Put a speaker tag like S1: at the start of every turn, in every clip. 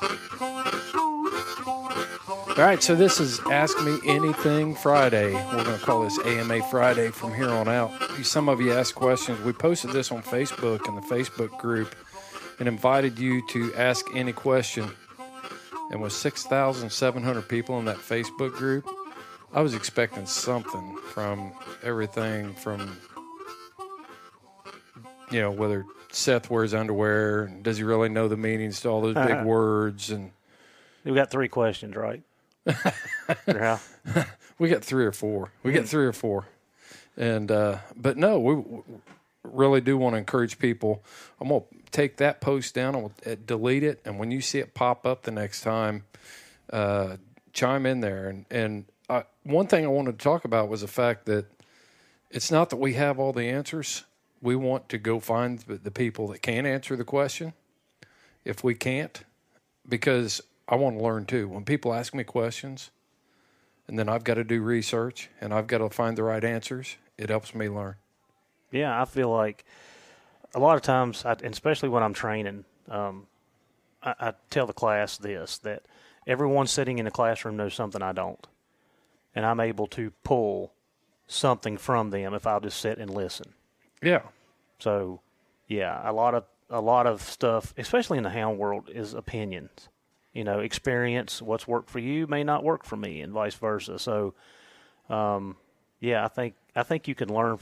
S1: All right, so this is Ask Me Anything Friday. We're going to call this AMA Friday from here on out. Some of you asked questions. We posted this on Facebook in the Facebook group and invited you to ask any question. And with 6,700 people in that Facebook group, I was expecting something from everything from, you know, whether Seth wears underwear, and does he really know the meanings to all those big words? And
S2: we got 3 questions, right? Yeah.
S1: We got 3 or 4. We got 3 or 4. And, but no, we really do want to encourage people. I'm going to take that post down. I'm going to delete it. And when you see it pop up the next time, chime in there. And one thing I wanted to talk about was the fact that it's not that we have all the answers. We want to go find the people that can answer the question if we can't, because I want to learn too. When people ask me questions and then I've got to do research and I've got to find the right answers, it helps me learn.
S2: Yeah, I feel like a lot of times, and especially when I'm training, I tell the class that everyone sitting in the classroom knows something I don't. And I'm able to pull something from them if I'll just sit and listen.
S1: Yeah.
S2: So, yeah, a lot of stuff, especially in the hound world, is opinions. You know, experience, what's worked for you may not work for me, and vice versa. So, yeah, I think you can learn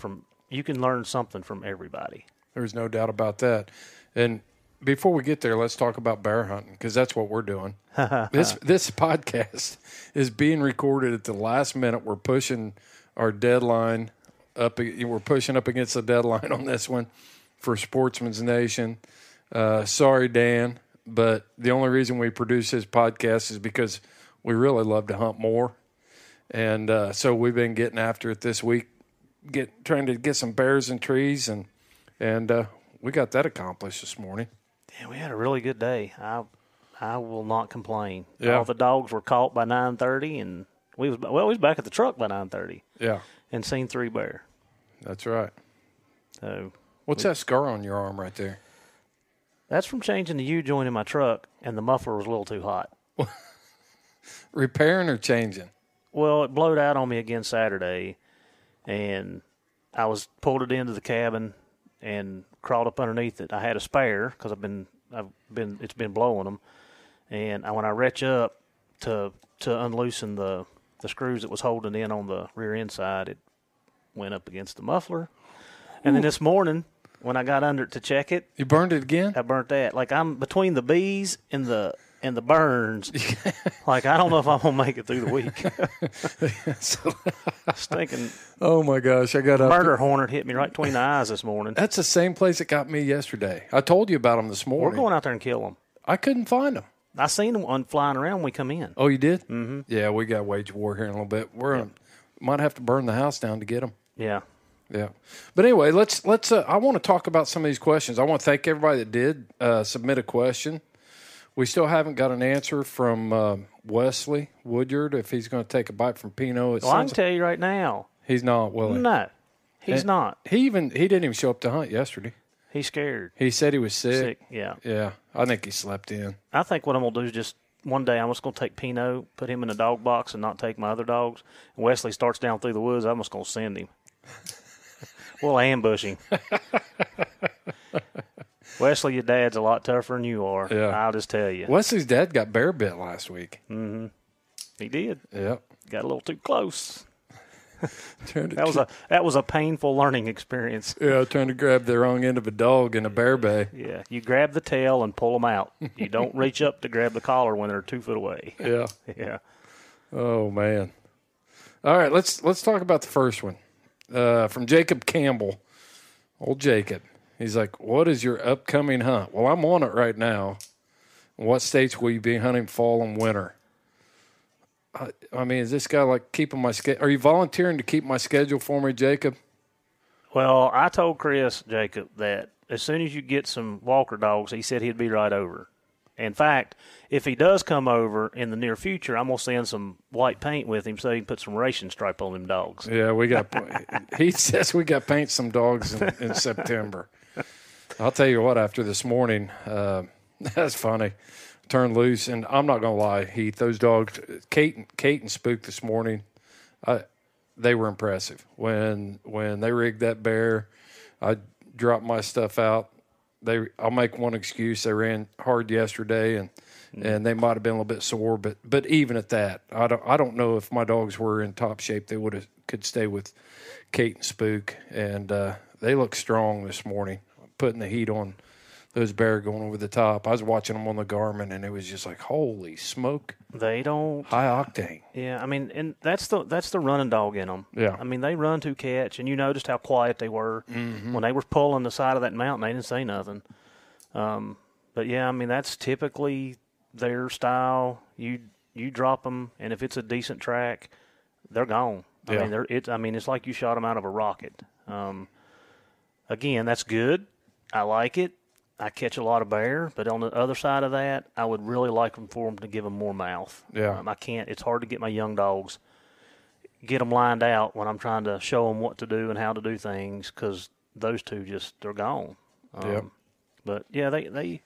S2: something from everybody.
S1: There's no doubt about that. And before we get there, let's talk about bear hunting, because that's what we're doing. This podcast is being recorded at the last minute. We're pushing our deadline up. We're pushing up against the deadline on this one for Sportsman's Nation. Sorry, Dan, but the only reason we produce this podcast is because we really love to hunt more. And so we've been getting after it this week, trying to get some bears in trees, and we got that accomplished this morning.
S2: Yeah, we had a really good day. I will not complain.
S1: Yeah.
S2: All the dogs were caught by 9:30, and we was back at the truck by 9:30.
S1: Yeah,
S2: and seen 3 bear.
S1: That's right.
S2: So
S1: what's that scar on your arm right there?
S2: That's from changing the U-joint in my truck, and the muffler was a little too hot.
S1: Repairing or changing?
S2: Well, it blowed out on me again Saturday, and I pulled it into the cabin and crawled up underneath it. I had a spare because it's been blowing them, and when I reach up to unloosen the screws that was holding in on the rear end side, it went up against the muffler. And then this morning, when I got under it to check it,
S1: you burned it again?
S2: I burnt that. Like, I'm between the bees and the burns. Like, I don't know if I'm gonna make it through the week. Stinking.
S1: Oh my gosh! I got up.
S2: Murder hornet hit me right between the eyes this morning.
S1: That's the same place that got me yesterday. I told you about them this morning.
S2: We're going out there and kill them.
S1: I couldn't find them.
S2: I seen one flying around when we come in.
S1: Oh, you did?
S2: Mm-hmm.
S1: Yeah, we got wage war here in a little bit. Might have to burn the house down to get them.
S2: Yeah.
S1: Yeah. But anyway, let's. I want to talk about some of these questions. I want to thank everybody that did submit a question. We still haven't got an answer from Wesley Woodyard if he's going to take a bite from Pinot.
S2: Well, I can tell you right now.
S1: He's not willing.
S2: No, he's not.
S1: He didn't even show up to hunt yesterday.
S2: He's scared.
S1: He said he was sick.
S2: Yeah.
S1: Yeah. I think he slept in.
S2: I think what I'm going to do is just one day I'm just going to take Pinot, put him in a dog box, and not take my other dogs. And Wesley starts down through the woods, I'm just going to send him. We'll ambush him. Wesley, your dad's a lot tougher than you are.
S1: Yeah.
S2: I'll just tell you.
S1: Wesley's dad got bear bit last week.
S2: Mm-hmm. He did.
S1: Yeah.
S2: Got a little too close. That was a painful learning experience.
S1: Yeah, trying to grab the wrong end of a dog in a bear bay.
S2: Yeah, you grab the tail and pull them out. You don't reach up to grab the collar when they're 2 foot away.
S1: Yeah.
S2: Yeah.
S1: Oh man. All right, let's talk about the first one. From Jacob Campbell. Old Jacob. He's like, what is your upcoming hunt? Well, I'm on it right now. What states will you be hunting fall and winter? I mean, is this guy like keeping my schedule? Are you volunteering to keep my schedule for me, Jacob?
S2: Well, I told Chris, Jacob, that as soon as you get some walker dogs, he said he'd be right over. In fact, if he does come over in the near future, I'm going to send some white paint with him so he can put some racing stripe on them dogs.
S1: Yeah, he says we got to paint some dogs in September. I'll tell you what, after this morning, that's funny. turned loose, and I'm not gonna lie, Heath. Those dogs, Kate and Spook this morning, they were impressive. When they rigged that bear, I dropped my stuff out. I'll make one excuse. They ran hard yesterday, and they might have been a little bit sore, but even at that, I don't know if my dogs were in top shape. They could stay with Kate and Spook, and they look strong this morning, putting the heat on those bear going over the top. I was watching them on the Garmin, and it was just like, holy smoke!
S2: They don't
S1: high octane.
S2: Yeah, I mean, and that's the running dog in them.
S1: Yeah,
S2: I mean, they run to catch, and you noticed how quiet they were when they were pulling the side of that mountain. They didn't say nothing. But yeah, I mean, that's typically their style. You drop them, and if it's a decent track, they're gone. I mean, it's like you shot them out of a rocket. Again, that's good. I like it. I catch a lot of bear, but on the other side of that, I would really like for them to give them more mouth.
S1: Yeah.
S2: I can't. It's hard to get my young dogs, get them lined out when I'm trying to show them what to do and how to do things, because those two they're gone. But yeah, they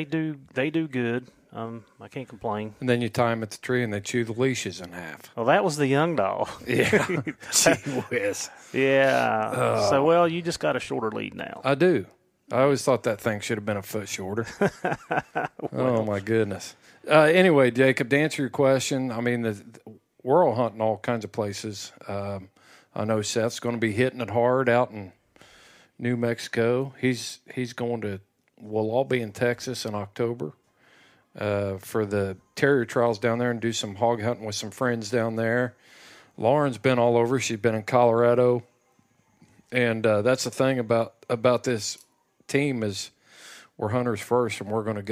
S2: do good. I can't complain.
S1: And then you tie them at the tree, and they chew the leashes in half.
S2: Well, that was the young dog.
S1: Yeah. Gee whiz.
S2: Yeah. So, well, you just got a shorter lead now.
S1: I do. I always thought that thing should have been a foot shorter. Oh, my goodness. Anyway, Jacob, to answer your question, I mean, we're all hunting all kinds of places. I know Seth's going to be hitting it hard out in New Mexico. He's going to – we'll all be in Texas in October for the terrier trials down there and do some hog hunting with some friends down there. Lauren's been all over. She's been in Colorado. And that's the thing about this – team is we're hunters first, and we're going to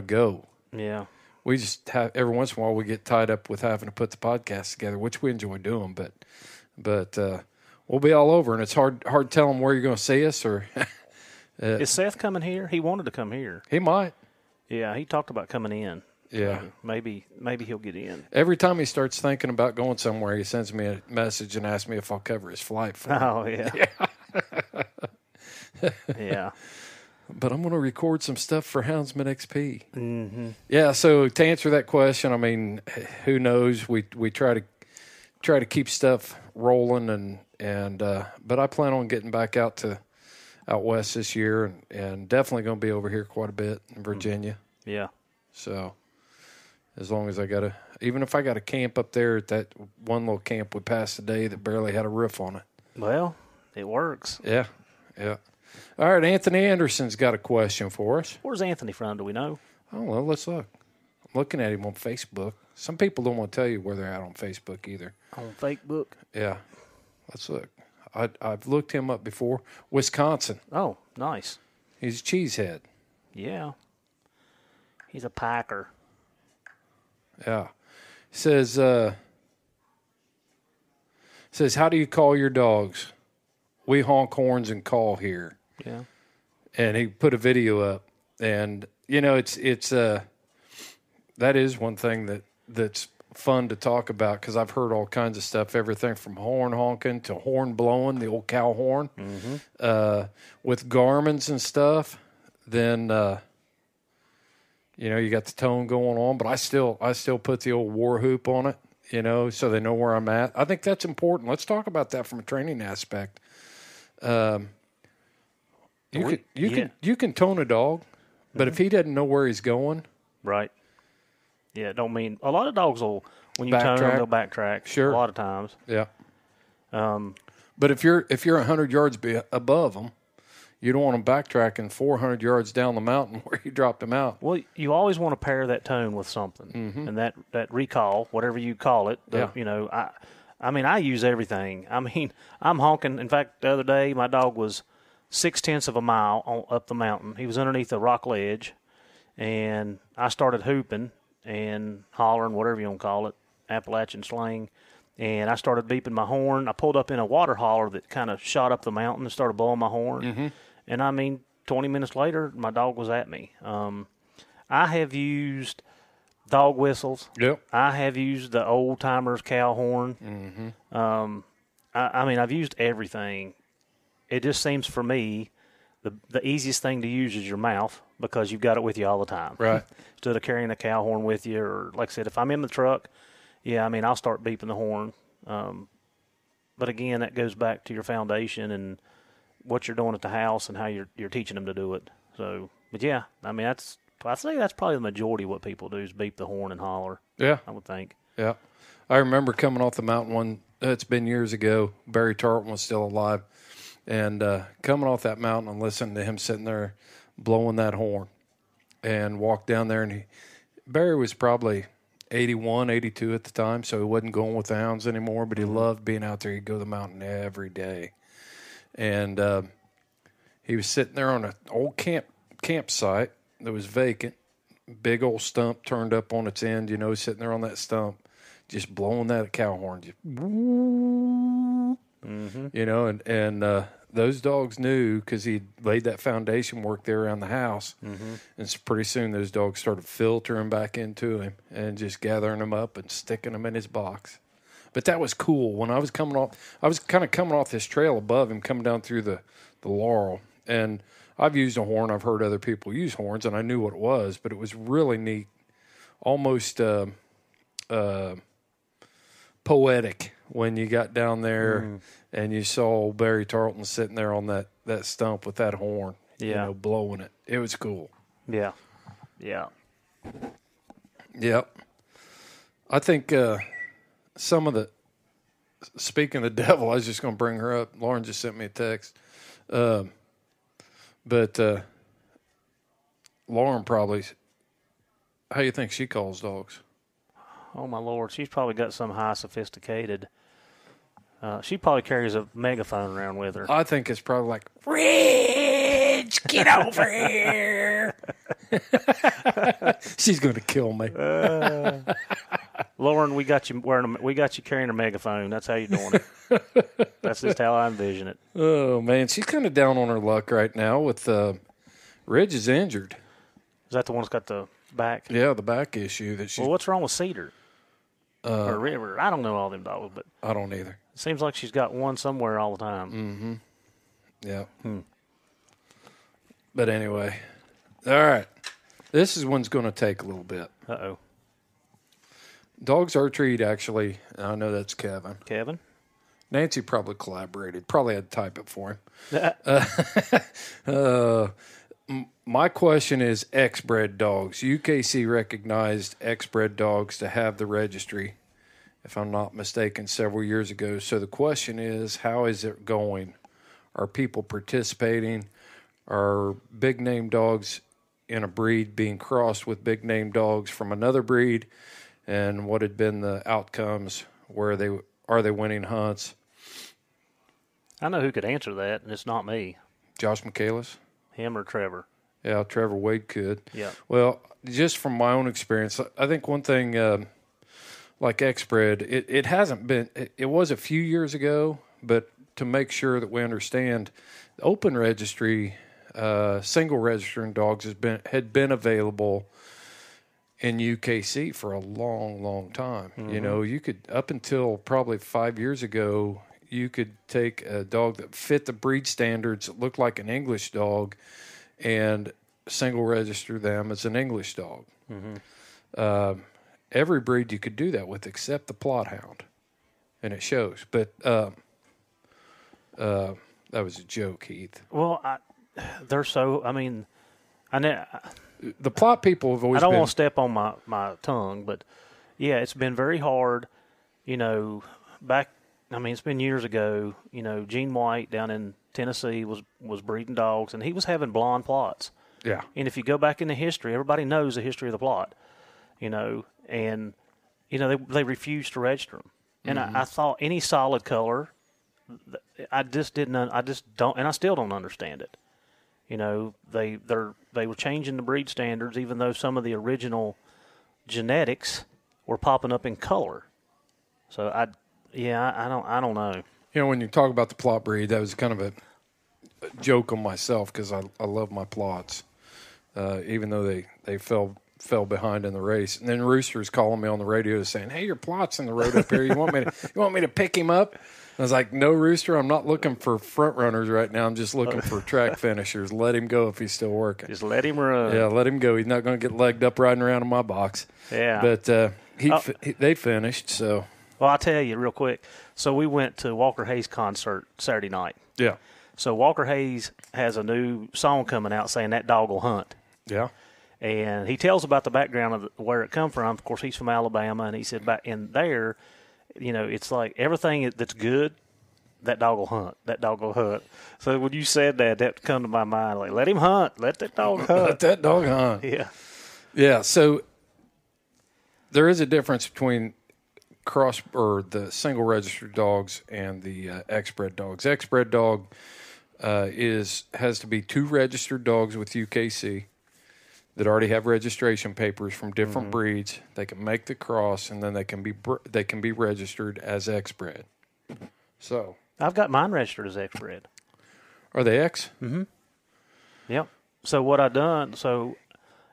S1: go.
S2: Yeah.
S1: We just have every once in a while we get tied up with having to put the podcast together, which we enjoy doing, but we'll be all over, and it's hard telling where you're going to see us. Or
S2: is Seth coming here? He wanted to come here.
S1: He might.
S2: Yeah, he talked about coming in.
S1: Yeah.
S2: Maybe he'll get in.
S1: Every time he starts thinking about going somewhere, he sends me a message and asks me if I'll cover his flight for him.
S2: Oh, yeah. Yeah.
S1: But I'm going to record some stuff for Houndsman XP.
S2: Mm-hmm.
S1: Yeah, so to answer that question, I mean, who knows? We try to keep stuff rolling, and but I plan on getting back out west this year, and definitely going to be over here quite a bit in Virginia.
S2: Yeah.
S1: So as long as even if I got to camp up there at that one little camp we passed today that barely had a roof on it.
S2: Well, it works.
S1: Yeah. All right, Anthony Anderson's got a question for us.
S2: Where's Anthony from? Do we know?
S1: I don't know. Let's look. I'm looking at him on Facebook. Some people don't want to tell you where they're at on Facebook either.
S2: On Facebook?
S1: Yeah. Let's look. I've looked him up before. Wisconsin.
S2: Oh, nice.
S1: He's a cheesehead.
S2: Yeah. He's a packer.
S1: Yeah. Says, how do you call your dogs? We honk horns and call here.
S2: Yeah.
S1: And he put a video up, and it's that is one thing that's fun to talk about, because I've heard all kinds of stuff, everything from horn honking to horn blowing, the old cow horn, with Garmins and stuff. Then you got the tone going on, but I still put the old war whoop on it, so they know where I'm at. I think that's important. Let's talk about that from a training aspect. You can tone a dog, but if he doesn't know where he's going,
S2: right? Yeah, don't mean a lot of dogs will, when you
S1: backtrack.
S2: tone them, they'll backtrack.
S1: Sure,
S2: a lot of times.
S1: Yeah. But if you're 100 yards above them, you don't want them backtracking 400 yards down the mountain where you dropped them out.
S2: Well, you always want to pair that tone with something, and that recall, whatever you call it. I mean, I use everything. I mean, I'm honking. In fact, the other day, my dog was 0.6 of a mile up the mountain. He was underneath a rock ledge, and I started hooping and hollering, whatever you want to call it, Appalachian slang, and I started beeping my horn. I pulled up in a water holler that kind of shot up the mountain and started blowing my horn. And, I mean, 20 minutes later, my dog was at me. I have used dog whistles.
S1: Yep.
S2: I have used the old-timers cow horn. I mean, I've used everything. It just seems for me the easiest thing to use is your mouth because you've got it with you all the time.
S1: Right.
S2: Instead of carrying a cow horn with you, or like I said, if I'm in the truck, I'll start beeping the horn. But again, that goes back to your foundation and what you're doing at the house and how you're teaching them to do it. So, but I think that's probably the majority of what people do is beep the horn and holler.
S1: Yeah.
S2: I would think.
S1: Yeah. I remember coming off the mountain it's been years ago. Barry Tarleton was still alive. And coming off that mountain and listening to him sitting there blowing that horn and walked down there. And Barry was probably 81, 82 at the time, so he wasn't going with the hounds anymore, but he loved being out there. He'd go to the mountain every day. And he was sitting there on an old campsite that was vacant, big old stump turned up on its end, sitting there on that stump, just blowing that cow horn, just and those dogs knew because he laid that foundation work there around the house. Mm-hmm. And so pretty soon those dogs started filtering back into him and just gathering them up and sticking them in his box. But that was cool. When I was kind of coming off this trail above him, coming down through the Laurel. And I've used a horn. I've heard other people use horns, and I knew what it was. But it was really neat, almost poetic when you got down there and you saw Barry Tarleton sitting there on that stump with that horn, blowing it. It was cool.
S2: Yeah. Yeah.
S1: Yep. I think some of the – speaking of the devil, I was just going to bring her up. Lauren just sent me a text. But Lauren probably – how do you think she calls dogs?
S2: Oh, my Lord. She's probably got some high sophisticated she probably carries a megaphone around with her.
S1: I think it's probably like, Rich, get over here. She's going to kill me.
S2: Lauren, we got you carrying a megaphone. That's how you're doing it. That's just how I envision it.
S1: Oh, man. She's kind of down on her luck right now with Ridge is injured.
S2: Is that the one that's got the back?
S1: Yeah, the back issue.
S2: Well, what's wrong with Cedar? Or River? I don't know all them dogs, but
S1: I don't either.
S2: It seems like she's got one somewhere all the time.
S1: Mm-hmm. Yeah. But anyway, all right. This is one's going to take a little bit.
S2: Uh-oh.
S1: Dogs are treated, actually. I know that's Kevin.
S2: Kevin?
S1: Nancy probably collaborated. Probably had to type it for him. My question is X-bred dogs. UKC recognized X-bred dogs to have the registry, if I'm not mistaken, several years ago. So the question is, how is it going? Are people participating? Are big-name dogs in a breed being crossed with big-name dogs from another breed? And what had been the outcomes? Are they winning hunts?
S2: I know who could answer that, and it's not me.
S1: Josh Michaelis?
S2: Him or Trevor?
S1: Yeah, Trevor Wade could.
S2: Yeah.
S1: Well, just from my own experience, I think one thing like X-bred, it hasn't been. It was a few years ago, but to make sure that we understand, the open registry, single registering dogs had been available in UKC for a long, long time. Mm-hmm. You know, you could up until probably 5 years ago, you could take a dog that fit the breed standards, that looked like an English dog, and single register them as an English dog. Mm-hmm. Every breed you could do that with except the plot hound, and it shows. But that was a joke, Heath.
S2: Well, they're so. I mean, I know
S1: the plot people have always.
S2: I don't want to step on my tongue, but yeah, it's been very hard. You know, it's been years ago. You know, Gene White down in Tennessee was breeding dogs, and he was having blonde plots.
S1: Yeah.
S2: And if you go back into history, everybody knows the history of the plot, you know, and, you know, they refused to register them. And I thought any solid color, I don't, and I still don't understand it. You know, they were changing the breed standards, even though some of the original genetics were popping up in color. So I don't know.
S1: You know, when you talk about the plot breed, that was kind of a joke on myself because I love my plots, even though they fell fell behind in the race. And then Rooster's calling me on the radio saying, "Hey, your plot's in the road up here. You want me to pick him up?" I was like, "No, Rooster, I'm not looking for front runners right now. I'm just looking for track finishers. Let him go if he's still working.
S2: Just let him run."
S1: Yeah, let him go. He's not going to get legged up riding around in my box.
S2: Yeah.
S1: But they finished, so.
S2: Well, I'll tell you real quick. So we went to Walker Hayes' concert Saturday night.
S1: Yeah.
S2: So Walker Hayes has a new song coming out saying that dog will hunt.
S1: Yeah.
S2: And he tells about the background of where it come from. Of course, he's from Alabama, and he said back in there, it's like everything that's good, that dog will hunt. That dog will hunt. So when you said that come to my mind, like, let him hunt. Let that dog hunt.
S1: Let that dog hunt.
S2: Yeah.
S1: Yeah, so there is a difference between the single registered dogs and the X-bred dogs. X-bred dog has to be 2 registered dogs with UKC that already have registration papers from different breeds. They can make the cross, and then they can be registered as X-bred. So
S2: I've got mine registered as X-bred.
S1: Are they X?
S2: Mm-hmm. Yep. So what I done? So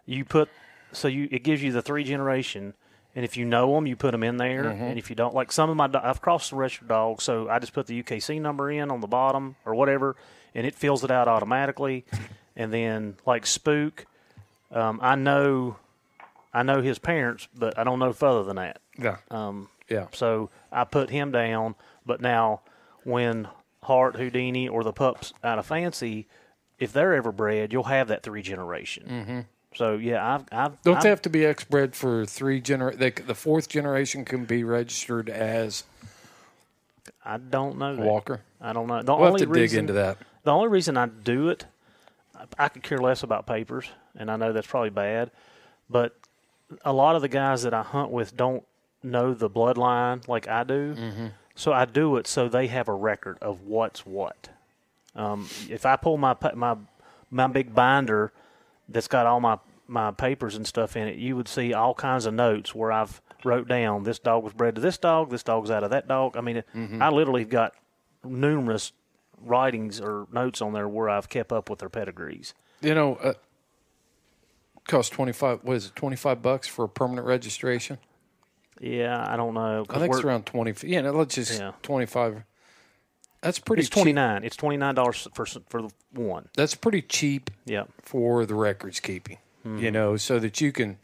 S2: it gives you the 3 generation, and if you know them, you put them in there. And if you don't, like some of I've crossed the registered dogs, so I just put the UKC number in on the bottom or whatever, and it fills it out automatically. And then like Spook. I know his parents, but I don't know further than that.
S1: Yeah. Yeah.
S2: So I put him down, but now when Hart, Houdini, or the pups out of Fancy, if they're ever bred, you'll have that 3 generation. Mm-hmm. So yeah,
S1: Don't they have to be X-bred for 3 the 4th generation can be registered as?
S2: I don't know that.
S1: Walker.
S2: I don't know.
S1: We'll have to dig into that.
S2: The only reason I do it, I could care less about papers, and I know that's probably bad, but a lot of the guys that I hunt with don't know the bloodline like I do, so I do it so they have a record of what's what. If I pull my big binder that's got all my papers and stuff in it, you would see all kinds of notes where I've wrote down this dog was bred to this dog's out of that dog. I mean, I literally got numerous writings or notes on there where I've kept up with their pedigrees.
S1: Costs $25 for a permanent registration?
S2: Yeah, I don't know.
S1: I think it's around 20. Yeah, let's just 25. That's pretty.
S2: It's $29. It's $29 for the one.
S1: That's pretty cheap.
S2: Yeah.
S1: For the records keeping, so that you can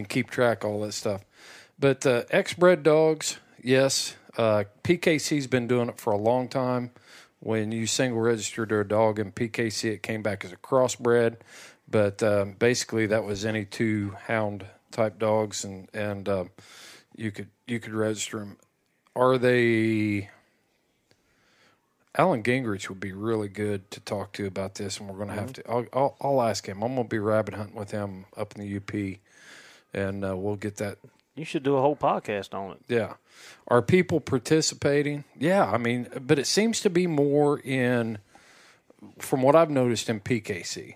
S1: keep track of all that stuff. But X-bred dogs, yes, PKC's been doing it for a long time. When you single registered a dog in PKC, it came back as a crossbred. But basically, that was any 2 hound type dogs, and you could register them. Are they? Alan Gingrich would be really good to talk to about this, and we're going to have to. I'll ask him. I'm going to be rabbit hunting with him up in the UP, and we'll get that.
S2: You should do a whole podcast on it.
S1: Yeah. Are people participating? Yeah, I mean, but it seems to be more from what I've noticed in PKC.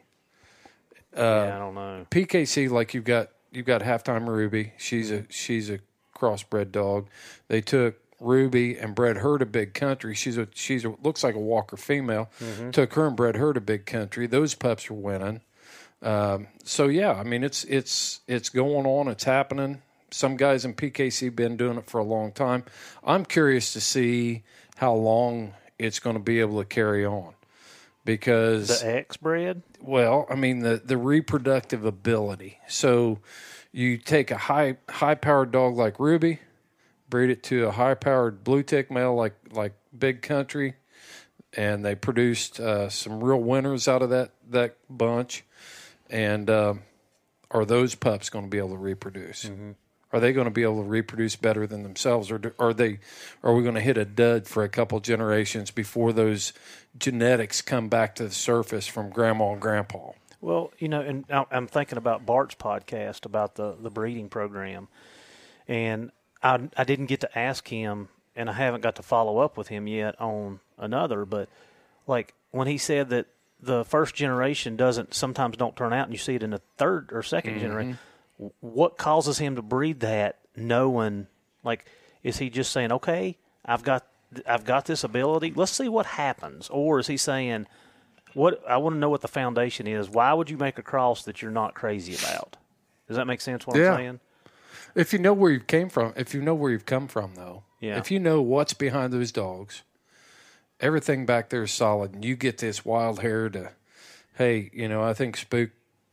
S2: I don't know.
S1: PKC, like you've got Halftime Ruby. She's a crossbred dog. They took Ruby and bred her to Big Country. She's looks like a Walker female. Took her and bred her to Big Country. Those pups are winning. So yeah, I mean it's going on. It's happening. Some guys in PKC been doing it for a long time. I'm curious to see how long it's going to be able to carry on, because
S2: the X-bred.
S1: Well, I mean the reproductive ability. So you take a high powered dog like Ruby, breed it to a high powered blue tick male like Big Country, and they produced some real winners out of that bunch. And are those pups going to be able to reproduce? Are they going to be able to reproduce better than themselves, or are we going to hit a dud for a couple generations before those genetics come back to the surface from grandma and grandpa?
S2: Well, and I'm thinking about Bart's podcast about the breeding program, and I didn't get to ask him, and I haven't got to follow up with him yet on another, but like when he said that the first generation sometimes don't turn out, and you see it in the third or second generation. What causes him to breed that, knowing, like, is he just saying, okay, I've got this ability, let's see what happens? Or is he saying, I want to know what the foundation is. Why would you make a cross that you're not crazy about? Does that make sense what I'm saying?
S1: If you know where you came from, if you know where you've come from, though,
S2: Yeah.
S1: if you know what's behind those dogs, everything back there is solid, and you get this wild hair to, hey, I think Spook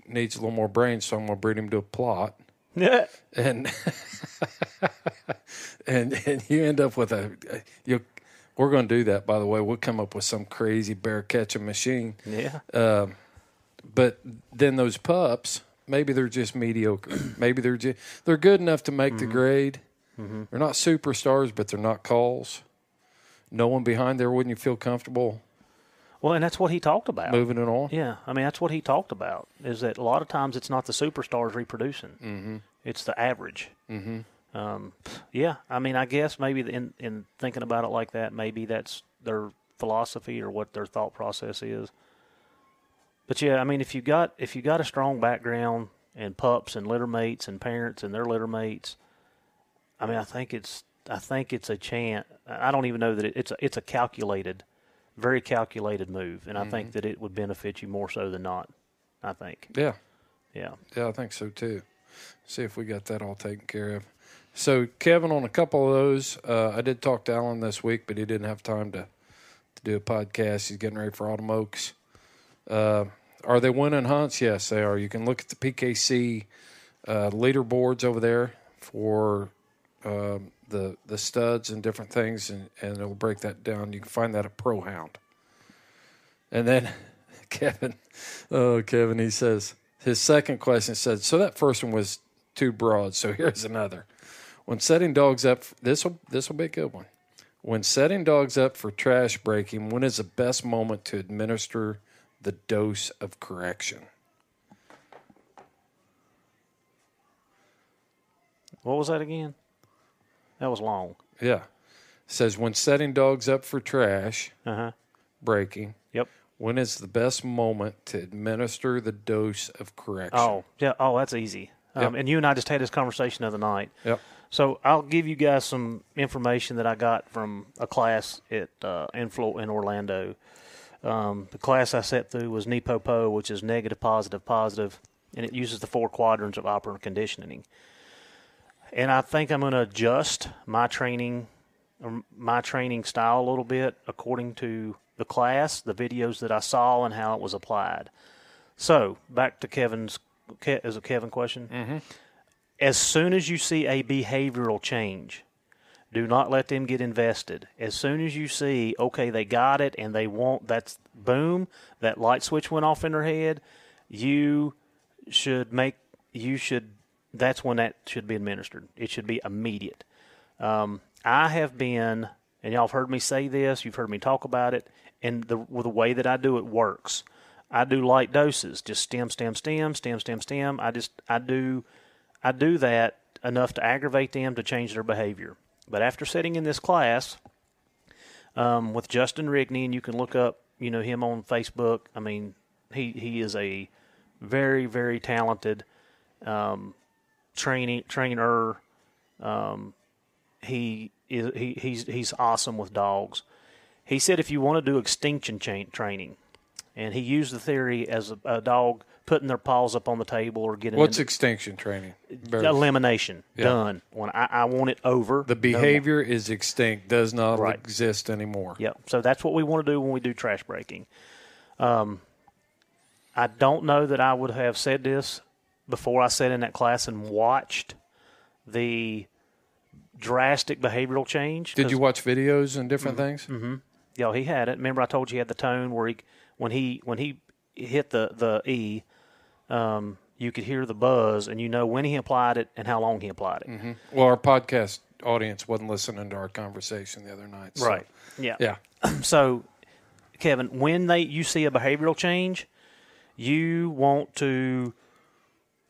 S1: needs a little more brains, so I'm going to breed him to a plot.
S2: Yeah.
S1: And and you end up with we're going to do that, by the way. We'll come up with some crazy bear catching machine.
S2: Yeah.
S1: But then those pups, maybe they're just mediocre. Maybe they're good enough to make the grade. Mm-hmm. They're not superstars, but they're not calls. No one behind there, wouldn't you feel comfortable?
S2: Well, and that's what he talked about.
S1: Moving it on?
S2: Yeah. I mean, that's what he talked about, is that a lot of times it's not the superstars reproducing.
S1: Mm-hmm.
S2: It's the average.
S1: Mm-hmm.
S2: Yeah. I mean, I guess maybe in thinking about it like that, maybe that's their philosophy or what their thought process is. But, yeah, I mean, if you got a strong background and pups and litter mates and parents and their litter mates, I mean, I think it's a chance. I don't even know that it's a calculated, very calculated move, and I think that it would benefit you more so than not. I think.
S1: Yeah.
S2: Yeah.
S1: Yeah, I think so too. See if we got that all taken care of. So, Kevin, on a couple of those, I did talk to Alan this week, but he didn't have time to do a podcast. He's getting ready for Autumn Oaks. Are they winning hunts? Yes, they are. You can look at the PKC leaderboards over there for the studs and different things, and it'll break that down. You can find that at Pro Hound. And then Kevin, he says, his second question said, so that first one was too broad, so here's another. When setting dogs up, this will be a good one. When setting dogs up for trash breaking, when is the best moment to administer the dose of correction?
S2: What was that again? That was long.
S1: Yeah. It says when setting dogs up for trash breaking,
S2: Yep.
S1: when is the best moment to administer the dose of correction?
S2: Oh, yeah. Oh, that's easy.
S1: Yep.
S2: And you and I just had this conversation the other night.
S1: Yep.
S2: So I'll give you guys some information that I got from a class in Orlando. The class I sat through was NEPOPO, which is negative, positive, positive, and it uses the 4 quadrants of operant conditioning. And I think I'm going to adjust my training style a little bit according to the class, the videos that I saw, and how it was applied. So back to Kevin's Kevin question.
S1: Mm-hmm.
S2: As soon as you see a behavioral change, do not let them get invested. As soon as you see, okay, they got it and they want, that's boom, that light switch went off in their head, that's when that should be administered. It should be immediate. I have been, and y'all have heard me say this, you've heard me talk about it, and the way that I do it works. I do light doses, just stem. I do that enough to aggravate them to change their behavior. But after sitting in this class with Justin Rigney, and you can look up, him on Facebook. I mean, he is a very, very talented trainer. He's awesome with dogs. He said if you want to do extinction training, and he used the theory as a dog putting their paws up on the table or getting
S1: What's extinction training?
S2: Elimination. Yeah. Done. When I want it over.
S1: The behavior is extinct, does not exist anymore.
S2: Yep. So that's what we want to do when we do trash breaking. I don't know that I would have said this before I sat in that class and watched the drastic behavioral change.
S1: Did you watch videos and different things?
S2: Mm-hmm. Yeah, he had it. Remember I told you he had the tone where when he hit the E, you could hear the buzz, and when he applied it and how long he applied it.
S1: Mm-hmm. Well, our podcast audience wasn't listening to our conversation the other night. So.
S2: Right. Yeah.
S1: Yeah.
S2: So, Kevin, when you see a behavioral change, you want to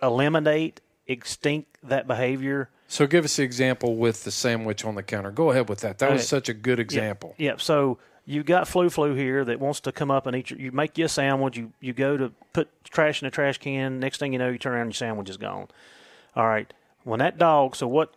S2: eliminate, extinct that behavior.
S1: So give us the example with the sandwich on the counter. Go ahead with that. That was such a good example.
S2: Yeah. So you got Flu here that wants to come up and eat you make you a sandwich. You go to put trash in the trash can. Next thing you know, you turn around and your sandwich is gone. All right. When that dog, so what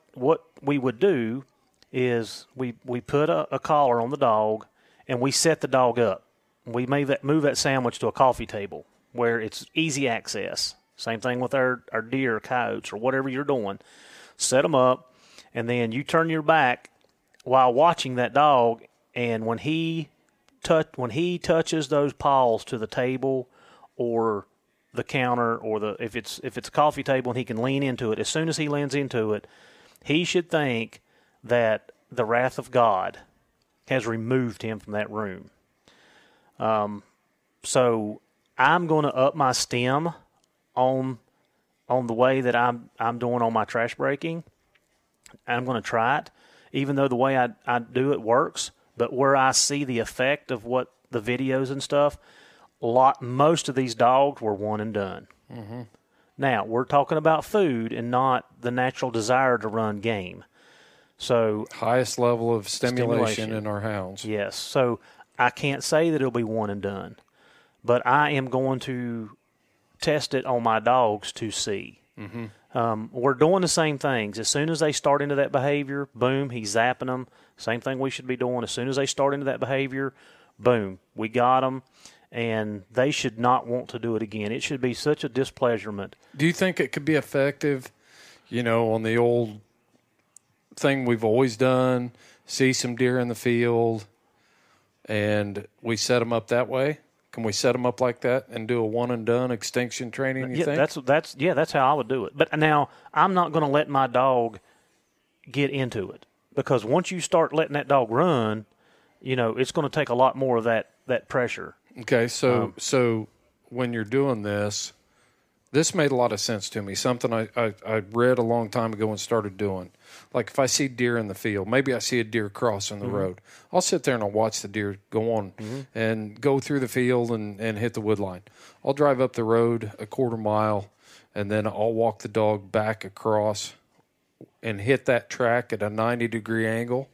S2: we would do is we put a collar on the dog and we set the dog up. We move that sandwich to a coffee table where it's easy access. Same thing with our deer, coyotes, or whatever you're doing. Set them up, and then you turn your back while watching that dog, and when he touches those paws to the table or the counter, or if it's a coffee table and he can lean into it, as soon as he leans into it, he should think that the wrath of God has removed him from that room. So I'm going to up my stem on the way that I'm doing on my trash breaking. I'm going to try it, even though the way I do it works. But where I see the effect of what the videos and stuff, most of these dogs were one and done. Mm-hmm. Now, we're talking about food and not the natural desire to run game. So
S1: highest level of stimulation in our hounds.
S2: Yes. So I can't say that it'll be one and done, but I am going to test it on my dogs to see. Mm-hmm. We're doing the same things. As soon as they start into that behavior, boom, he's zapping them. Same thing we should be doing. As soon as they start into that behavior, boom, we got them, and they should not want to do it again. It should be such a displeasurement.
S1: Do you think it could be effective, on the old thing we've always done, see some deer in the field, and we set them up that way? Can we set them up like that and do a one and done extinction training? You think?
S2: That's how I would do it. But now I'm not going to let my dog get into it, because once you start letting that dog run, it's going to take a lot more of that pressure.
S1: Okay, so when you're doing this made a lot of sense to me. Something I read a long time ago and started doing. Like if I see deer in the field, maybe I see a deer crossing the road, I'll sit there and I'll watch the deer go on and go through the field and hit the wood line. I'll drive up the road a quarter mile, and then I'll walk the dog back across and hit that track at a 90-degree angle.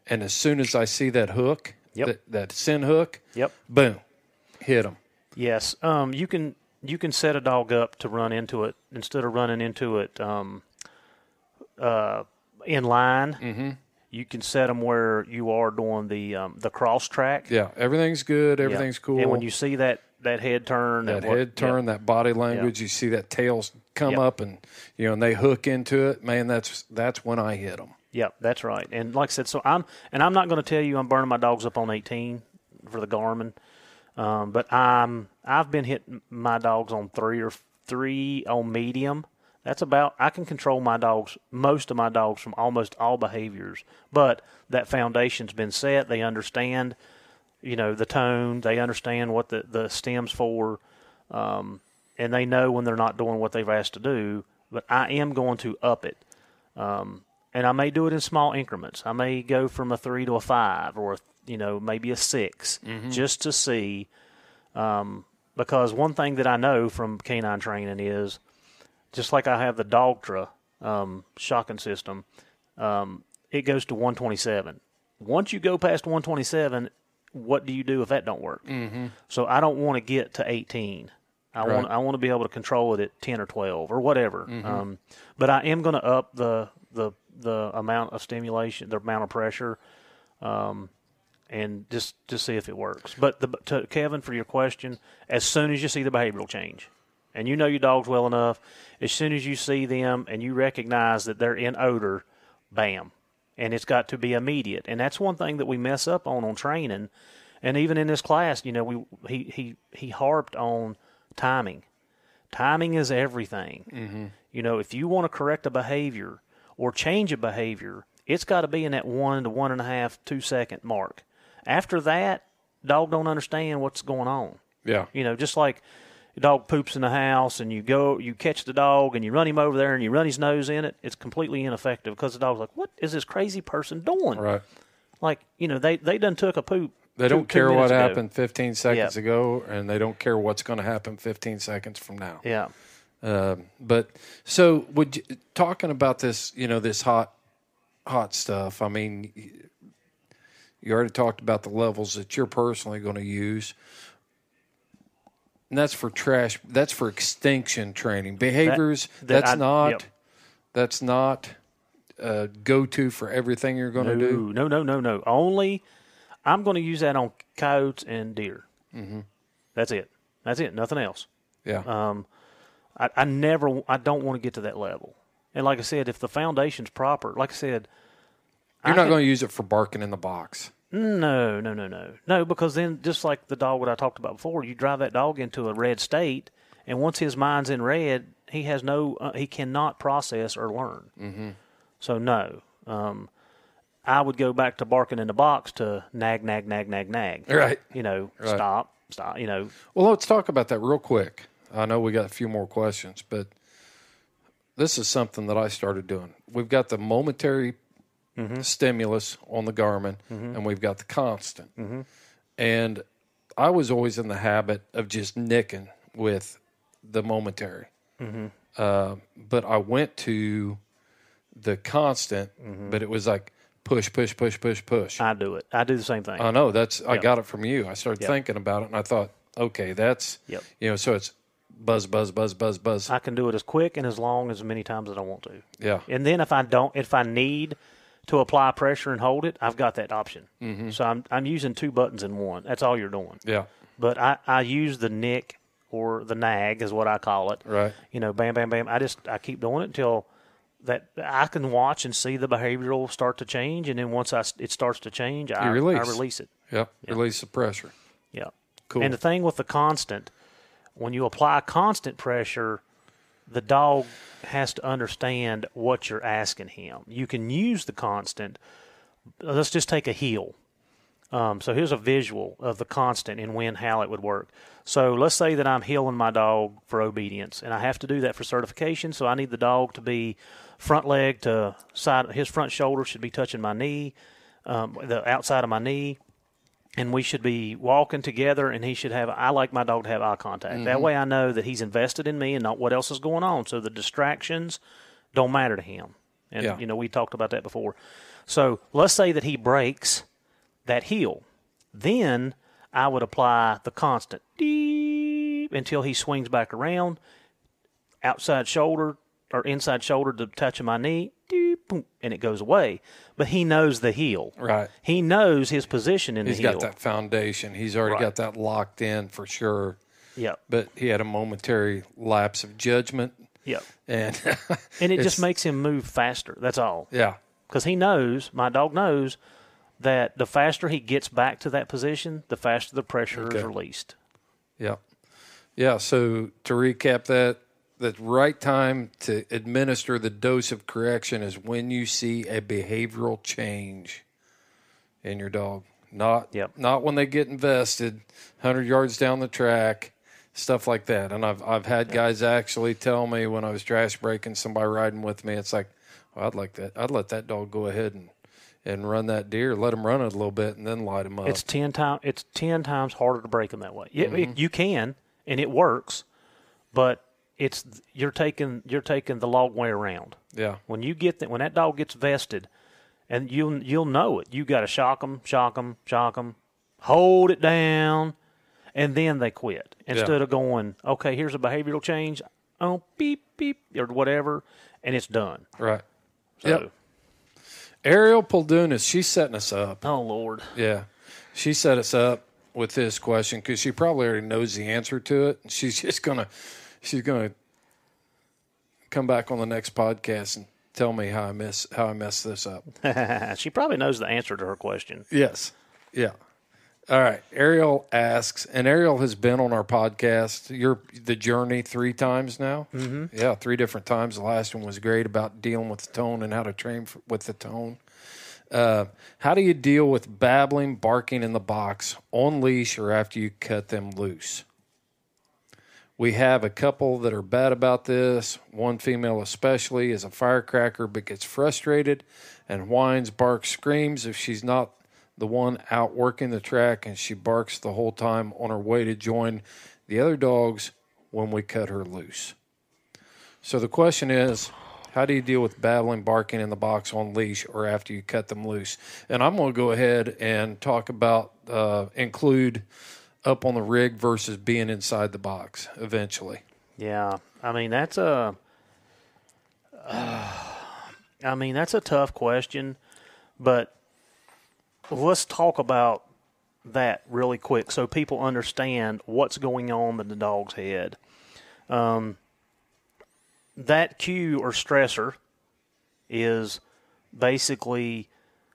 S1: And as soon as I see that hook, that sin hook, boom, hit him.
S2: Yes, you can set a dog up to run into it instead of running into it in line. Mm-hmm. You can set them where you are doing the cross track.
S1: Yeah, everything's good. Everything's cool.
S2: And when you see that head turn,
S1: that body language, you see that tail come up, and and they hook into it. Man, that's when I hit them.
S2: Yep, that's right. And like I said, I'm not going to tell you I'm burning my dogs up on 18 for the Garmin, but I've been hitting my dogs on 3 on medium. That's about, I can control most of my dogs from almost all behaviors, but that foundation's been set. They understand, the tone. They understand what the stem's for, and they know when they're not doing what they've asked to do. But I am going to up it, and I may do it in small increments. I may go from a 3 to a 5, or maybe a 6, just to see. Because one thing that I know from canine training is, just like I have the Dogtra shocking system, it goes to 127. Once you go past 127, what do you do if that don't work? Mm-hmm. So I don't want to get to 18. I want to be able to control it at 10 or 12 or whatever. Mm-hmm. But I am going to up the amount of stimulation, the amount of pressure, and just to see if it works. But to Kevin, for your question, as soon as you see the behavioral change, and you know your dogs well enough, as soon as you see them and you recognize that they're in odor, bam. And it's got to be immediate. And that's one thing that we mess up on training. And even in this class, he harped on timing. Timing is everything. Mm-hmm. If you want to correct a behavior or change a behavior, it's got to be in that 1 to 1.5, 2 second mark. After that, dog don't understand what's going on.
S1: Yeah.
S2: Just like the dog poops in the house and you catch the dog and you run him over there and you run his nose in it, it's completely ineffective because the dog's like, what is this crazy person doing?
S1: Right.
S2: Like, they done took a poop.
S1: They don't care what happened 15 seconds ago, and they don't care what's going to happen 15 seconds from now.
S2: Yeah.
S1: But so talking about this, this hot stuff, I mean, you already talked about the levels that you're personally going to use. And that's for trash. That's for extinction training. Behaviors, that's not go-to for everything you're going to do.
S2: No. Only, I'm going to use that on coyotes and deer. Mm-hmm. That's it. Nothing else.
S1: Yeah.
S2: I don't want to get to that level. And like I said, if the foundation's proper, like I said,
S1: you're not going to use it for barking in the box.
S2: No, because then just like the dog that I talked about before, you drive that dog into a red state, and once his mind's in red, he has he cannot process or learn. Mm-hmm. So no, I would go back to barking in the box to nag.
S1: Right.
S2: Stop.
S1: Well, let's talk about that real quick. I know we got a few more questions, but this is something that I started doing. We've got the momentary stimulus on the Garmin, and we've got the constant. And I was always in the habit of just nicking with the momentary. But I went to the constant, but it was like push.
S2: I do it. I do the same thing.
S1: I know. I got it from you. I started thinking about it, and I thought, okay, that's, so it's buzz.
S2: I can do it as quick and as long as many times as I want to.
S1: Yeah.
S2: And then if I need to apply pressure and hold it, I've got that option. So I'm using 2 buttons in one. That's all you're doing.
S1: Yeah.
S2: But I use the nick or the nag is what I call it.
S1: Right.
S2: Bam, bam, bam. I keep doing it until that I can watch and see the behavioral start to change, and then once it starts to change, I release it.
S1: Yep. Release the pressure.
S2: Yeah.
S1: Cool.
S2: And the thing with the constant, when you apply constant pressure, the dog has to understand what you're asking him. You can use the constant. Let's just take a heel. So here's a visual of the constant and how it would work. So let's say that I'm heeling my dog for obedience, and I have to do that for certification, so I need the dog to be front leg to side. His front shoulder should be touching my knee, the outside of my knee, and we should be walking together, and I like my dog to have eye contact. That way I know that he's invested in me and not what else is going on, so the distractions don't matter to him. And, we talked about that before. So let's say that he breaks that heel. Then I would apply the constant deep until he swings back around, outside shoulder or inside shoulder to touching my knee, deep, boom, and it goes away. But he knows the heel.
S1: Right.
S2: He knows his position in the heel.
S1: He's got that foundation. He's already got that locked in for sure.
S2: Yep.
S1: But he had a momentary lapse of judgment.
S2: Yep.
S1: And
S2: it just makes him move faster. That's all.
S1: Yeah.
S2: Because my dog knows that the faster he gets back to that position, the faster the pressure is released.
S1: Yeah. Yeah, so to recap that, the right time to administer the dose of correction is when you see a behavioral change in your dog. Not when they get invested, 100 yards down the track, stuff like that. And I've had guys actually tell me when I was trash breaking somebody riding with me, it's like, I'd let that dog go ahead and run that deer, let him run it a little bit, and then light him up.
S2: It's 10 times harder to break them that way. You can, and it works, but you're taking the long way around.
S1: Yeah.
S2: When that dog gets vested, and you'll know it. You got to shock them, hold it down, and then they quit instead of going, okay, here's a behavioral change. Oh, beep beep or whatever, and it's done.
S1: Right.
S2: So,
S1: yep. Ariel Poldunas, she's setting us up.
S2: Oh, Lord.
S1: Yeah. She set us up with this question because she probably already knows the answer to it. She's just going to come back on the next podcast and tell me how I messed this up.
S2: She probably knows the answer to her question.
S1: Yes. Yeah. All right. Ariel asks, and Ariel has been on our podcast, The Journey 3 times now. Mm-hmm. Yeah, 3 different times. The last one was great about dealing with the tone and how to train with the tone. How do you deal with babbling, barking in the box, on leash, or after you cut them loose? We have a couple that are bad about this. One female especially is a firecracker but gets frustrated and whines, barks, screams if she's not the one out working the track, and she barks the whole time on her way to join the other dogs when we cut her loose. So the question is, how do you deal with babbling, barking in the box on leash or after you cut them loose? And I'm going to go ahead and talk about include up on the rig versus being inside the box eventually.
S2: Yeah, I mean that's a tough question, but let's talk about that really quick so people understand what's going on in the dog's head. that cue or stressor is basically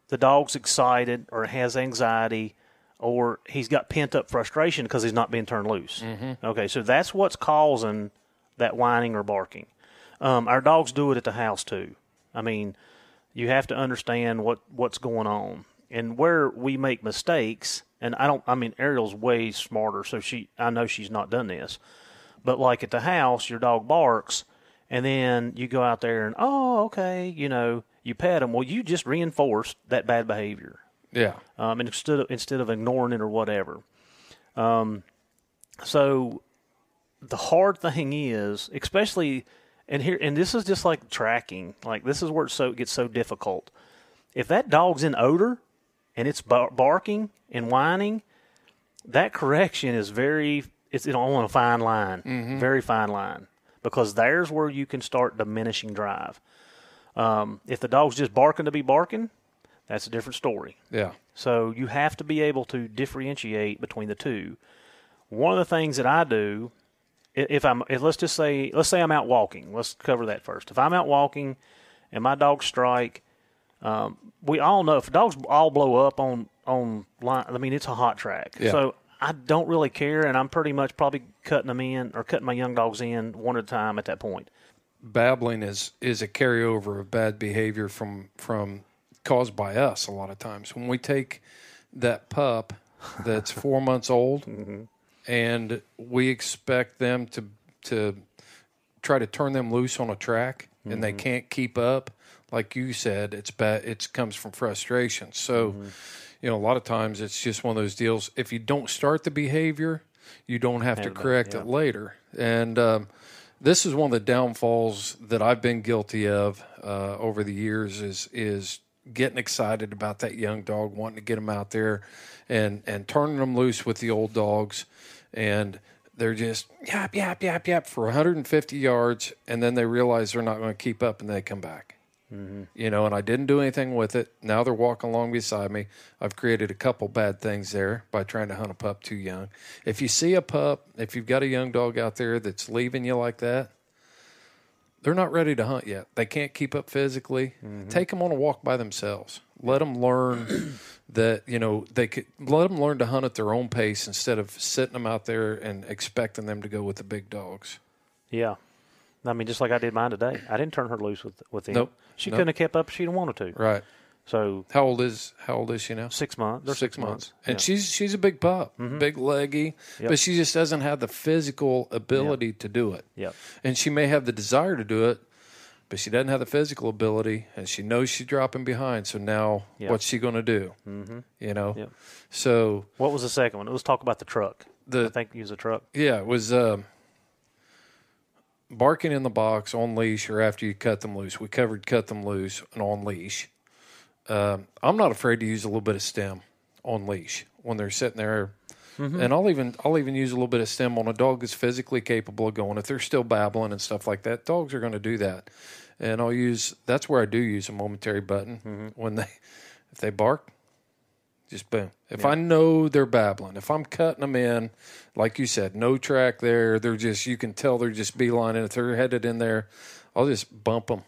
S2: the dog's excited or has anxiety or he's got pent-up frustration because he's not being turned loose. Okay, so that's what's causing that whining or barking. Our dogs do it at the house too. I mean, you have to understand what's going on. And where we make mistakes, and Ariel's way smarter, so I know she's not done this. But like at the house, your dog barks, and then you go out there and, okay, you pet him. Well, you just reinforced that bad behavior.
S1: Yeah.
S2: And instead of ignoring it or whatever. So the hard thing is, especially, and this is just like tracking. Like this is where it gets so difficult. If that dog's in odor and it's barking and whining, that correction is it's on a fine line, very fine line, because there's where you can start diminishing drive. If the dog's just barking to be barking, that's a different story.
S1: Yeah.
S2: So you have to be able to differentiate between the two. One of the things that I do, let's say I'm out walking. Let's cover that first. If I'm out walking and my dogs strike, we all know if dogs all blow up on line, I mean, it's a hot track.
S1: Yeah.
S2: So I don't really care, and I'm pretty much probably cutting them in or cutting my young dogs in one at a time at that point.
S1: Babbling is a carryover of bad behavior from caused by us a lot of times. When we take that pup that's 4 months old and we expect them to try to turn them loose on a track and they can't keep up, like you said, it's bad. It comes from frustration. So, a lot of times it's just one of those deals. If you don't start the behavior, you don't have to correct it later. And this is one of the downfalls that I've been guilty of over the years is getting excited about that young dog, wanting to get them out there and turning them loose with the old dogs. And they're just yap, yap, yap, yap for 150 yards. And then they realize they're not going to keep up and they come back. And I didn't do anything with it. Now they're walking along beside me. I've created a couple bad things there by trying to hunt a pup too young. If you see a pup, if you've got a young dog out there that's leaving you like that, they're not ready to hunt yet. They can't keep up physically. Take them on a walk by themselves. Let them learn that, let them learn to hunt at their own pace instead of sitting them out there and expecting them to go with the big dogs.
S2: Yeah. I mean, just like I did mine today. I didn't turn her loose with him.
S1: Nope.
S2: She couldn't have kept up if she didn't wanted to.
S1: Right.
S2: So
S1: how old is she now?
S2: 6 months. They're 6 months.
S1: And she's a big pup, big leggy, but she just doesn't have the physical ability to do it.
S2: Yep.
S1: And she may have the desire to do it, but she doesn't have the physical ability, and she knows she's dropping behind. So now, what's she going to do?
S2: Yep.
S1: So
S2: what was the second one? Let's talk about the truck. I think it was a truck.
S1: Yeah, it was barking in the box on leash or after you cut them loose. We covered cut them loose and on leash. I'm not afraid to use a little bit of stem on leash when they're sitting there. And I'll even use a little bit of stem on a dog that's physically capable of going. If they're still babbling and stuff like that, dogs are going to do that. And that's where I do use a momentary button when if they bark, just boom. If I know they're babbling, if I'm cutting them in, like you said, no track there, you can tell they're just beelining. If they're headed in there, I'll just bump them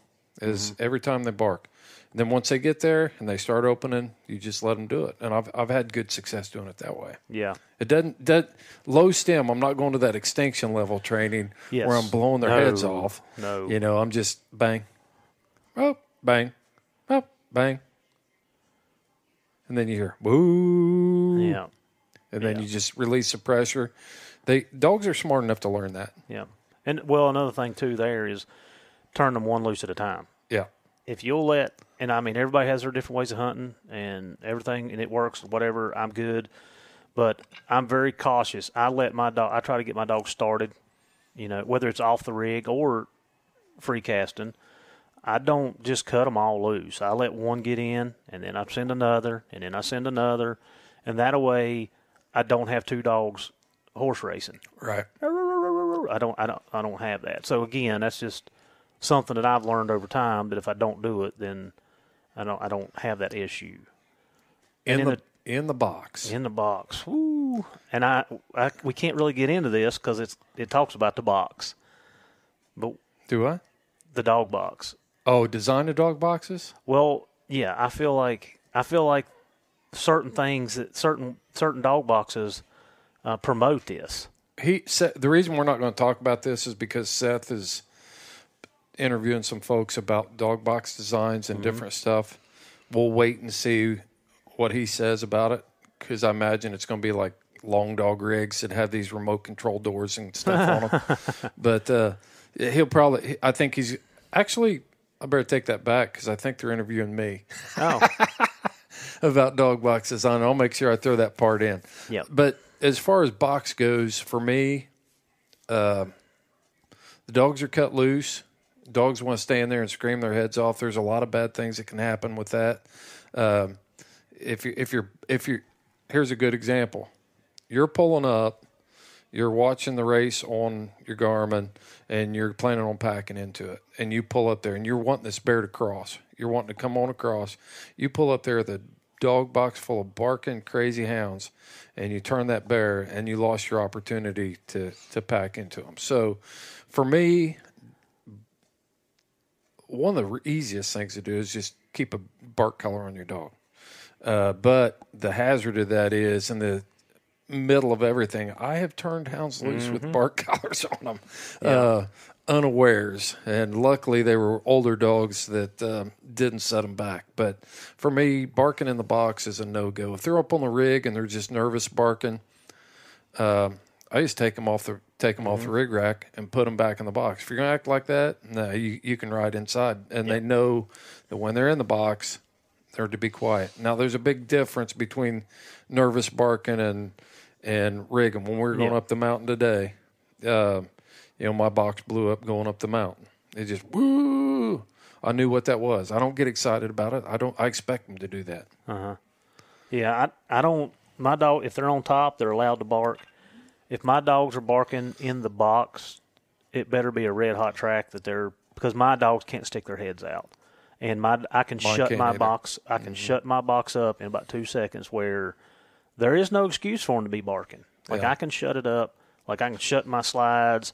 S1: every time they bark. And then once they get there and they start opening, you just let them do it. And I've had good success doing it that way.
S2: Yeah.
S1: It doesn't low stem. I'm not going to that extinction level training where I'm blowing their heads off.
S2: No.
S1: I'm just bang, oh, bang, oh, bang. And then you hear, woo.
S2: Yeah.
S1: And then you just release the pressure. Dogs are smart enough to learn that.
S2: Yeah. And, another thing, too, there is turn them one loose at a time.
S1: Yeah.
S2: If you'll everybody has their different ways of hunting and everything, and it works, whatever, I'm good. But I'm very cautious. I try to get my dog started, whether it's off the rig or free casting. I don't just cut them all loose. I let one get in, and then I send another, and then I send another, and that way I don't have two dogs horse racing.
S1: Right.
S2: I don't have that. So again, that's just something that I've learned over time. That if I don't do it, then I don't have that issue.
S1: In the box.
S2: In the box. Woo. And we can't really get into this because it talks about the box. But
S1: do I?
S2: the dog box.
S1: Oh, design the dog boxes?
S2: Well, yeah, I feel like certain things that certain dog boxes promote this.
S1: The reason we're not going to talk about this is because Seth is interviewing some folks about dog box designs and different stuff. We'll wait and see what he says about it, because I imagine it's going to be like long dog rigs that have these remote control doors and stuff on them. But he'll probably, I think he's actually, I better take that back because I think they're interviewing me.
S2: Oh.
S1: About dog box design. I'll make sure I throw that part in.
S2: Yeah.
S1: But as far as box goes, for me, the dogs are cut loose. Dogs want to stay in there and scream their heads off. There's a lot of bad things that can happen with that. If you're, here's a good example. You're pulling up, you're watching the race on your Garmin, and you're planning on packing into it. And you pull up there, and you're wanting this bear to cross. You're wanting to come on across. You pull up there with a dog box full of barking crazy hounds, and you turn that bear, and you lost your opportunity to pack into them. So for me, one of the easiest things to do is just keep a bark collar on your dog. But the hazard of that is, in the middle of everything, I have turned hounds loose with bark collars on them, unawares. And luckily they were older dogs that didn't set them back. But for me, barking in the box is a no-go. If they're up on the rig and they're just nervous barking, I just take them off the rig rack and put them back in the box. If you're going to act like that, no, you can ride inside. And they know that when they're in the box, they're to be quiet. Now, there's a big difference between nervous barking and rigging. When we were going up the mountain today, my box blew up going up the mountain. It just, woo! I knew what that was. I don't get excited about it. I expect them to do that.
S2: Uh-huh. Yeah, I don't, my dog, if they're on top, they're allowed to bark. If my dogs are barking in the box, it better be a red hot track because my dogs can't stick their heads out. And I can shut my box up in about 2 seconds, where there is no excuse for them to be barking. Like, I can shut it up. Like, I can shut my slides,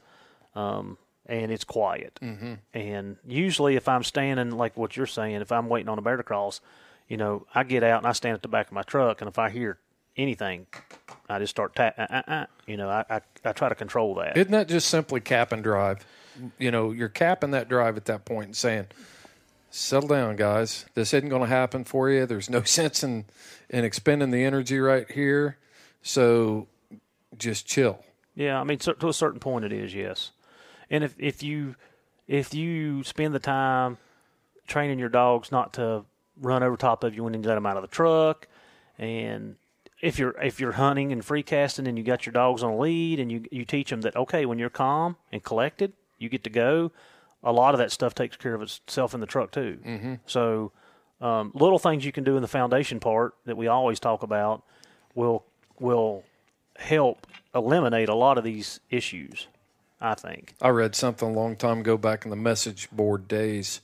S2: and it's quiet. Mm-hmm. And usually if I'm standing, like what you're saying, if I'm waiting on a bear to cross, I get out and I stand at the back of my truck, and if I hear anything, I just start I try to control that.
S1: Isn't that just simply cap and drive? You're capping that drive at that point and saying, settle down, guys. This isn't going to happen for you. There's no sense in expending the energy right here. So just chill.
S2: Yeah, I mean, to a certain point it is, yes. And if you spend the time training your dogs not to run over top of you when you let them out of the truck, and if you're hunting and free casting and you got your dogs on a lead and you teach them that, okay, when you're calm and collected, you get to go, a lot of that stuff takes care of itself in the truck too. Mm-hmm. So little things you can do in the foundation part that we always talk about will help eliminate a lot of these issues, I think.
S1: I read something a long time ago back in the message board days.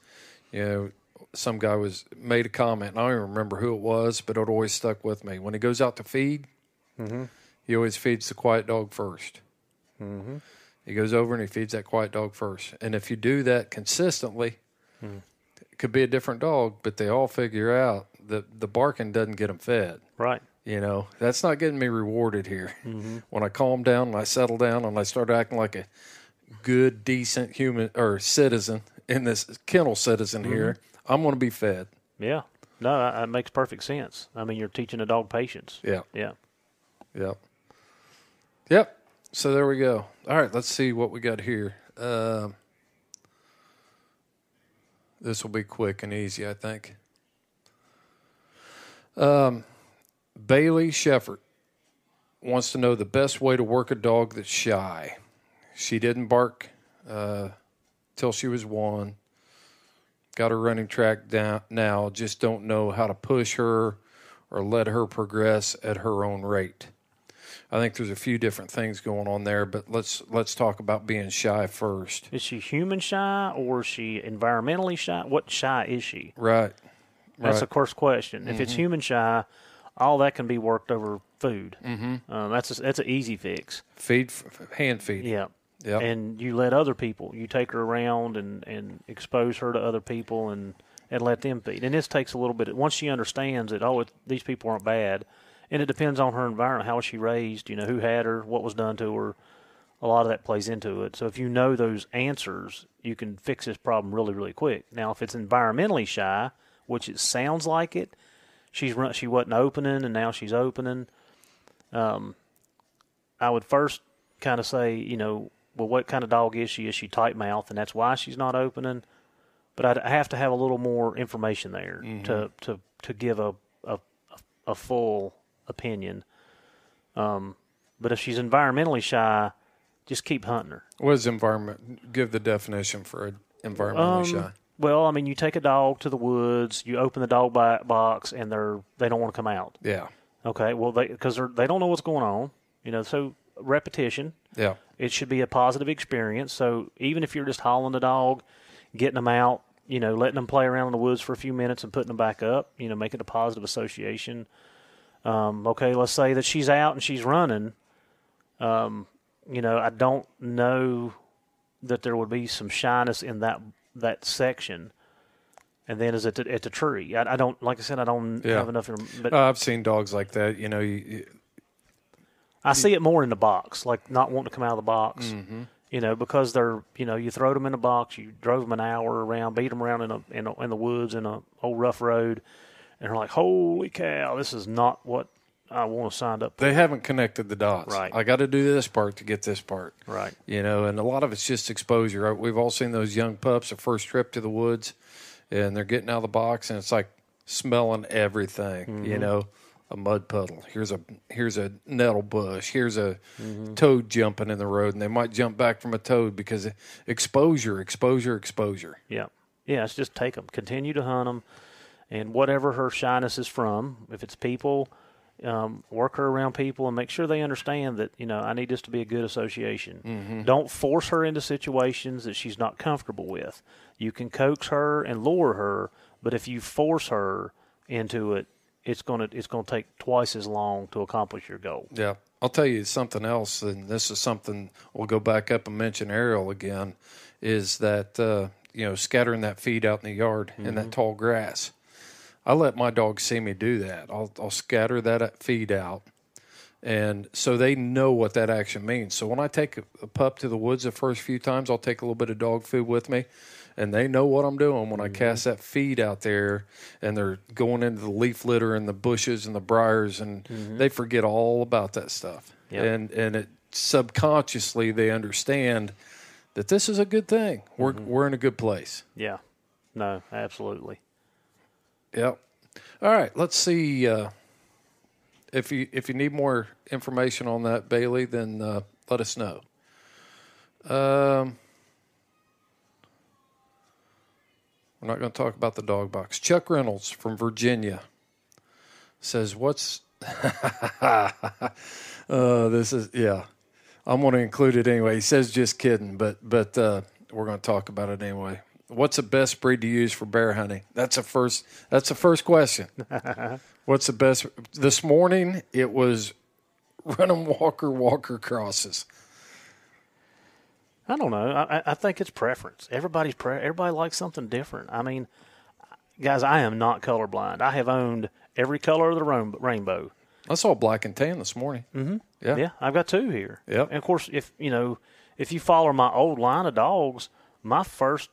S1: Some guy made a comment, and I don't even remember who it was, but it always stuck with me. When he goes out to feed, he always feeds the quiet dog first. Mm-hmm. He goes over and he feeds that quiet dog first. And if you do that consistently, it could be a different dog, but they all figure out that the barking doesn't get them fed.
S2: Right.
S1: That's not getting me rewarded here. Mm-hmm. When I calm down and I settle down and I start acting like a good, decent human or citizen in this kennel citizen here, I'm going to be fed.
S2: Yeah. No, that makes perfect sense. I mean, you're teaching a dog patience.
S1: Yeah.
S2: Yeah.
S1: Yep. So there we go. All right, let's see what we got here. This will be quick and easy, I think. Bailey Sheffert wants to know the best way to work a dog that's shy. She didn't bark till she was 1. Got her running track down now, just don't know how to push her or let her progress at her own rate. I think there's a few different things going on there, but let's talk about being shy first.
S2: Is she human shy or is she environmentally shy? What shy is she?
S1: Right.
S2: That's the first question. If it's human shy, all that can be worked over food. Mm-hmm. That's an easy fix.
S1: Hand feed.
S2: Yeah.
S1: Yep.
S2: And you let other people, you take her around and expose her to other people and let them feed. And this takes a little bit. Once she understands that, these people aren't bad, and it depends on her environment, how was she raised, who had her, what was done to her. A lot of that plays into it. So if you know those answers, you can fix this problem really, really quick. Now, if it's environmentally shy, which it sounds like it, she wasn't opening, and now she's opening. I would first kind of say, well, what kind of dog is she? Is she tight mouth, and that's why she's not opening? But I have to have a little more information there to give a full opinion. But if she's environmentally shy, just keep hunting her.
S1: What is environment? Give the definition for environmentally shy.
S2: Well, you take a dog to the woods, you open the dog box, and they don't want to come out.
S1: Yeah.
S2: Okay. Well, because they don't know what's going on. So repetition.
S1: Yeah. It
S2: should be a positive experience. So even if you're just hauling the dog, getting them out, letting them play around in the woods for a few minutes and putting them back up, make it a positive association. Okay, let's say that she's out and she's running. I don't know that there would be some shyness in that section. And then is it at the tree? I don't, like I said, I don't have enough. But
S1: I've seen dogs like that.
S2: I see it more in the box, like not wanting to come out of the box.
S1: Mm-hmm.
S2: Because they're, you throw them in a box, you drove them an hour around, beat them around in the woods in a old rough road, and they're like, holy cow, this is not what I want to sign up for.
S1: They haven't connected the dots.
S2: Right.
S1: I got to do this part to get this part.
S2: Right.
S1: And a lot of it's just exposure. Right? We've all seen those young pups, their first trip to the woods, and they're getting out of the box, and it's like smelling everything, a mud puddle. Here's a nettle bush. Here's a toad jumping in the road, and they might jump back from a toad because exposure.
S2: Yeah. Yeah, it's just take them. Continue to hunt them, and whatever her shyness is from, if it's people, work her around people and make sure they understand that, I need this to be a good association.
S1: Mm-hmm.
S2: Don't force her into situations that she's not comfortable with. You can coax her and lure her, but if you force her into it, it's going to take twice as long to accomplish your goal.
S1: Yeah. I'll tell you something else, and this is something we'll go back up and mention Ariel again, is that, scattering that feed out in the yard in that tall grass. I let my dogs see me do that. I'll scatter that feed out, and so they know what that action means. So when I take a pup to the woods the first few times, I'll take a little bit of dog food with me, and they know what I'm doing when I cast that feed out there, and they're going into the leaf litter and the bushes and the briars, and they forget all about that stuff.
S2: Yep.
S1: And it subconsciously they understand that this is a good thing. We're in a good place.
S2: Yeah. No, absolutely.
S1: Yep. All right. Let's see. If you need more information on that, Bailey, then let us know. We're not going to talk about the dog box. Chuck Reynolds from Virginia says, "What's this is I'm going to include it anyway." He says, "Just kidding," but we're going to talk about it anyway. What's the best breed to use for bear hunting? That's the first question. What's the best? This morning it was run 'em walker crosses.
S2: I don't know. I think it's preference. Everybody likes something different. I mean, guys, I am not colorblind. I have owned every color of the rainbow.
S1: I saw black and tan this morning.
S2: Mm-hmm.
S1: Yeah.
S2: Yeah, I've got two here.
S1: Yep.
S2: And of course, if you follow my old line of dogs, my first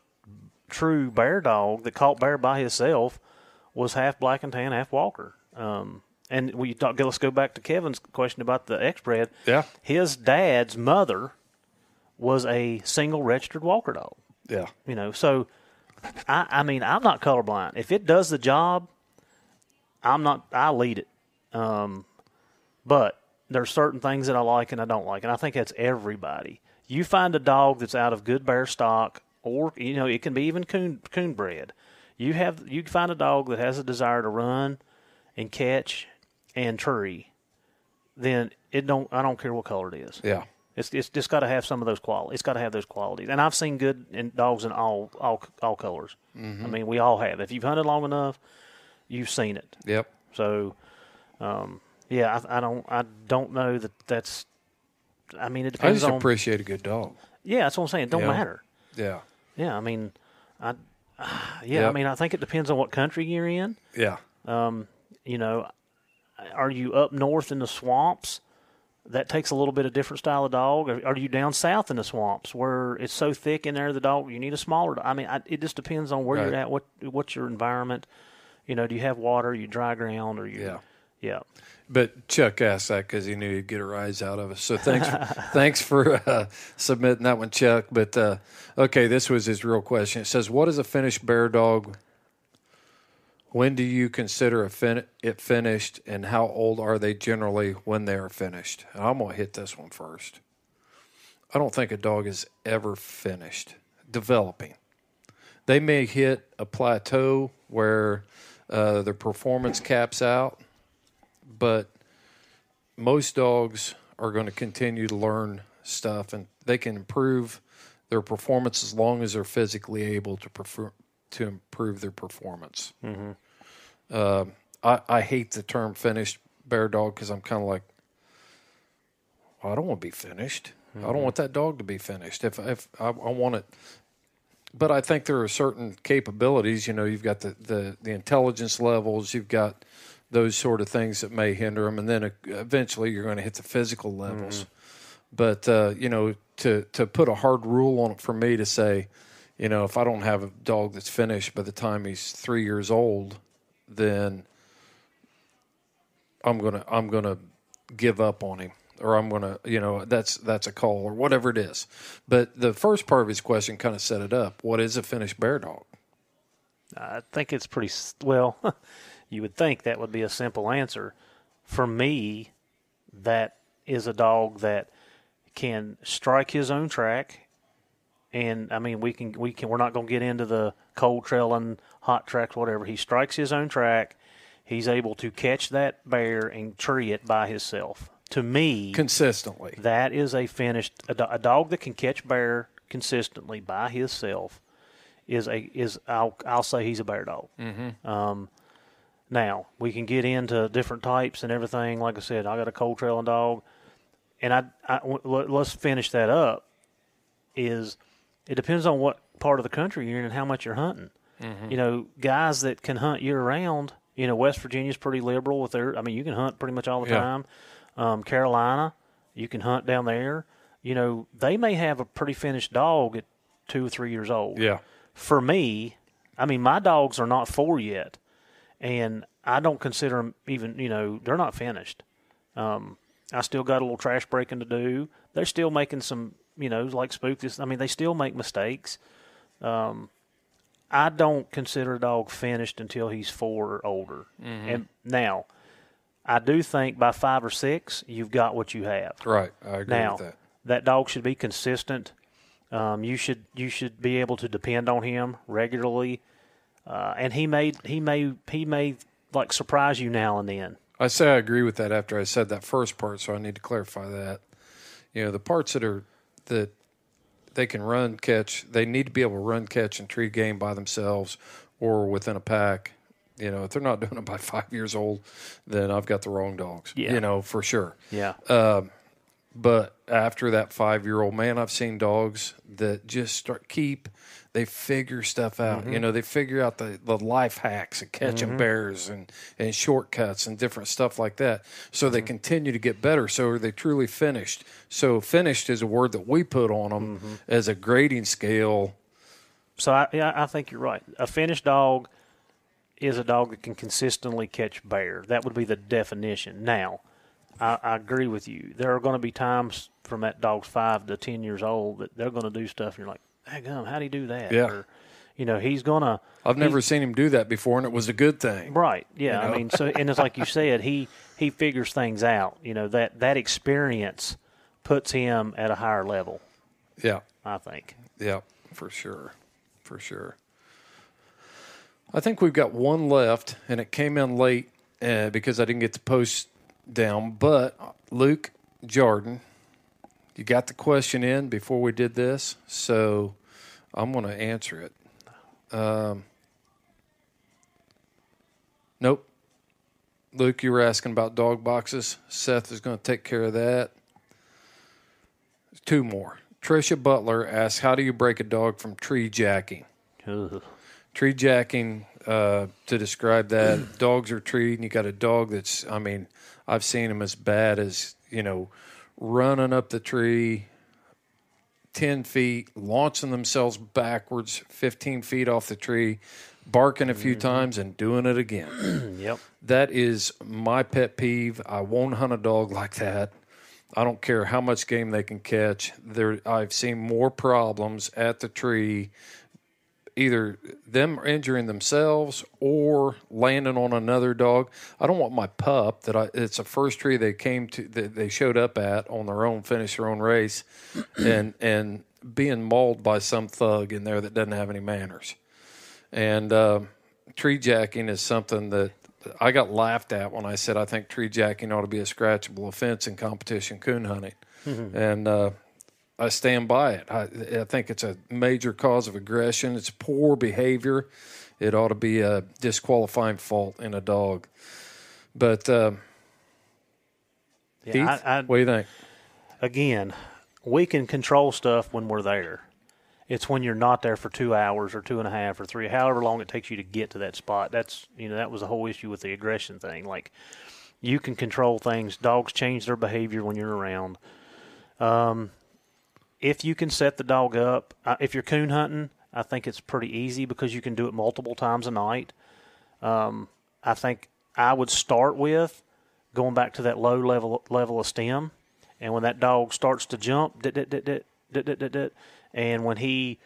S2: true bear dog that caught bear by himself was half black and tan, half walker. And let's go back to Kevin's question about the X-bred.
S1: Yeah.
S2: His dad's mother was a single registered walker dog.
S1: Yeah.
S2: So I mean, I'm not colorblind. If it does the job, I lead it. But there's certain things that I like and I don't like, and I think that's everybody. You find a dog that's out of good bear stock, or it can be even coon bred. You find a dog that has a desire to run and catch and tree, then I don't care what color it is.
S1: Yeah.
S2: It's just got to have some of those qualities. It's got to have those qualities. And I've seen good dogs in all colors. Mm-hmm. I mean, we all have. If you've hunted long enough, you've seen it.
S1: Yep.
S2: So, I don't know that's. I mean, it depends.
S1: I just appreciate a good dog.
S2: Yeah, that's what I'm saying. It don't matter.
S1: Yeah.
S2: Yeah, I mean, I mean, I think it depends on what country you're in.
S1: Yeah.
S2: You know, are you up north in the swamps? That takes a little bit of different style of dog. Are you down south in the swamps where it's so thick in there, the dog, you need a smaller dog? I mean, it just depends on where you're at, what's your environment. You know, do you have water, you dry ground, or you? Yeah.
S1: But Chuck asked that because he knew he'd get a rise out of us. So thanks for submitting that one, Chuck. But, okay, this was his real question. It says, what is a finished bear dog? When do you consider it finished, and how old are they generally when they are finished? And I'm going to hit this one first. I don't think a dog is ever finished developing. They may hit a plateau where their performance caps out, but most dogs are going to continue to learn stuff, and they can improve their performance as long as they're physically able to improve their performance. Mm-hmm. I hate the term finished bear dog because I'm kind of like, well, I don't want to be finished. Mm-hmm. I don't want that dog to be finished. If I want it, but I think there are certain capabilities. You know, you've got the intelligence levels. You've got those sort of things that may hinder them, and then eventually you're going to hit the physical levels. Mm-hmm. But you know, to put a hard rule on it for me to say, you know, if I don't have a dog that's finished by the time he's 3 years old, then I'm gonna give up on him, or I'm gonna, you know, that's a call or whatever it is. But the first part of his question kind of set it up. What is a finished bear dog?
S2: I think it's pretty well. You would think that would be a simple answer. For me, that is a dog that can strike his own track. And I mean, we're not going to get into the cold trailing, hot tracks, whatever. He strikes his own track. He's able to catch that bear and tree it by himself. To me, consistently, that is a finished a dog that can catch bear consistently by himself is I'll say he's a bear dog. Mm-hmm. Now we can get into different types and everything. Like I said, I got a cold trailing dog, and let's finish that up. It depends on what part of the country you're in and how much you're hunting. Mm-hmm. You know, guys that can hunt year round. You know, West Virginia's pretty liberal with their. I mean, you can hunt pretty much all the time. Carolina, you can hunt down there. You know, they may have a pretty finished dog at 2 or 3 years old. Yeah. For me, I mean, my dogs are not 4 yet, and I don't consider them even. You know, they're not finished. I still got a little trash breaking to do. They're still making some. You know, like Spook this. I mean, they still make mistakes. I don't consider a dog finished until he's 4 or older. Mm-hmm. And now, I do think by 5 or 6, you've got what you have. Right, I agree with that. That dog should be consistent. You should be able to depend on him regularly, and he may like surprise you now and then.
S1: I say I agree with that after I said that first part, so I need to clarify that. You know, the parts that they can run, catch, they need to be able to run, catch, and tree game by themselves or within a pack. You know, if they're not doing it by 5 years old, then I've got the wrong dogs. Yeah. You know, for sure. Yeah. But after that 5-year-old, man, I've seen dogs that just they figure stuff out. Mm-hmm. You know, they figure out the life hacks and catching mm-hmm. bears and shortcuts and different stuff like that. So mm-hmm. they continue to get better. So are they truly finished? So finished is a word that we put on them mm-hmm. as a grading scale.
S2: So I think you're right. A finished dog is a dog that can consistently catch bear. That would be the definition. Now, I agree with you. There are going to be times from that dog's 5 to 10 years old that they're going to do stuff, and you're like, "Daggum, how'd he do that?" Yeah. Or, you know, he's going to.
S1: I've never seen him do that before, and it was a good thing.
S2: Right. Yeah. You know? I mean, so and it's like you said, he figures things out. You know, that experience puts him at a higher level.
S1: Yeah.
S2: I think.
S1: Yeah, for sure. For sure. I think we've got one left, and it came in late because I didn't get the post down. But Luke Jordan, you got the question in before we did this, so I'm going to answer it. Nope. Luke, you were asking about dog boxes. Seth is going to take care of that. 2 more. Tricia Butler asks, how do you break a dog from tree jacking?
S2: Ugh.
S1: Tree jacking, to describe that, dogs are treed, and you got a dog that's, I mean, I've seen them as bad as, running up the tree 10 feet, launching themselves backwards 15 feet off the tree, barking a few times, and doing it again.
S2: Yep.
S1: That is my pet peeve. I won't hunt a dog like that. I don't care how much game they can catch. I've seen more problems at the tree, either them injuring themselves or landing on another dog. I don't want my pup it's the first tree they came to, that they showed up at on their own, finish their own race, and being mauled by some thug in there that doesn't have any manners. And tree jacking is something that I got laughed at when I said I think tree jacking ought to be a scratchable offense in competition coon hunting. And I stand by it. I think it's a major cause of aggression. It's poor behavior. It ought to be a disqualifying fault in a dog. But Heath, what do you think?
S2: Again, we can control stuff when we're there. It's when you're not there for 2 hours or 2.5 or 3, however long it takes you to get to that spot. That's, that was the whole issue with the aggression thing. Like, you can control things. Dogs change their behavior when you're around. If you can set the dog up, if you're coon hunting, I think it's pretty easy because you can do it multiple times a night. I think I would start with going back to that low level of stem, and when that dog starts to jump, and when he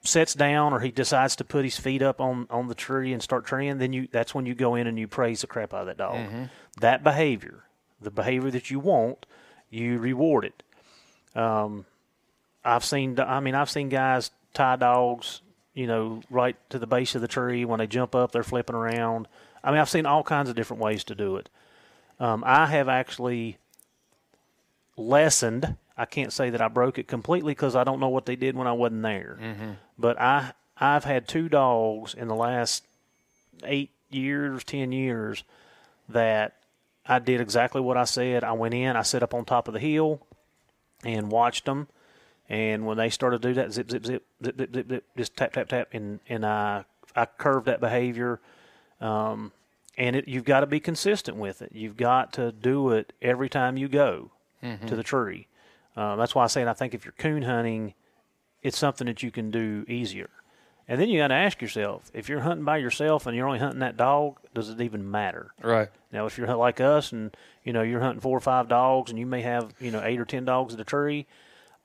S2: sets down or he decides to put his feet up on the tree and start treeing, then that's when you go in and you praise the crap out of that dog. Mm-hmm. That behavior, the behavior that you want, you reward it. I've seen guys tie dogs, right to the base of the tree. When they jump up, they're flipping around. I mean, I've seen all kinds of different ways to do it. I have actually lessened. I can't say that I broke it completely because I don't know what they did when I wasn't there. Mm-hmm. But I've had 2 dogs in the last 8 years, 10 years that I did exactly what I said. I went in, I sat up on top of the hill and watched them. And when they started to do that, zip, zip, zip, zip, zip, zip, zip, just tap, tap, tap, and I curved that behavior. And you've got to be consistent with it. You've got to do it every time you go to the tree. That's why I say, I think if you're coon hunting, it's something that you can do easier. And then you got to ask yourself, if you're hunting by yourself and you're only hunting that dog, does it even matter?
S1: Right.
S2: Now, if you're like us and, you're hunting 4 or 5 dogs and you may have, 8 or 10 dogs at a tree,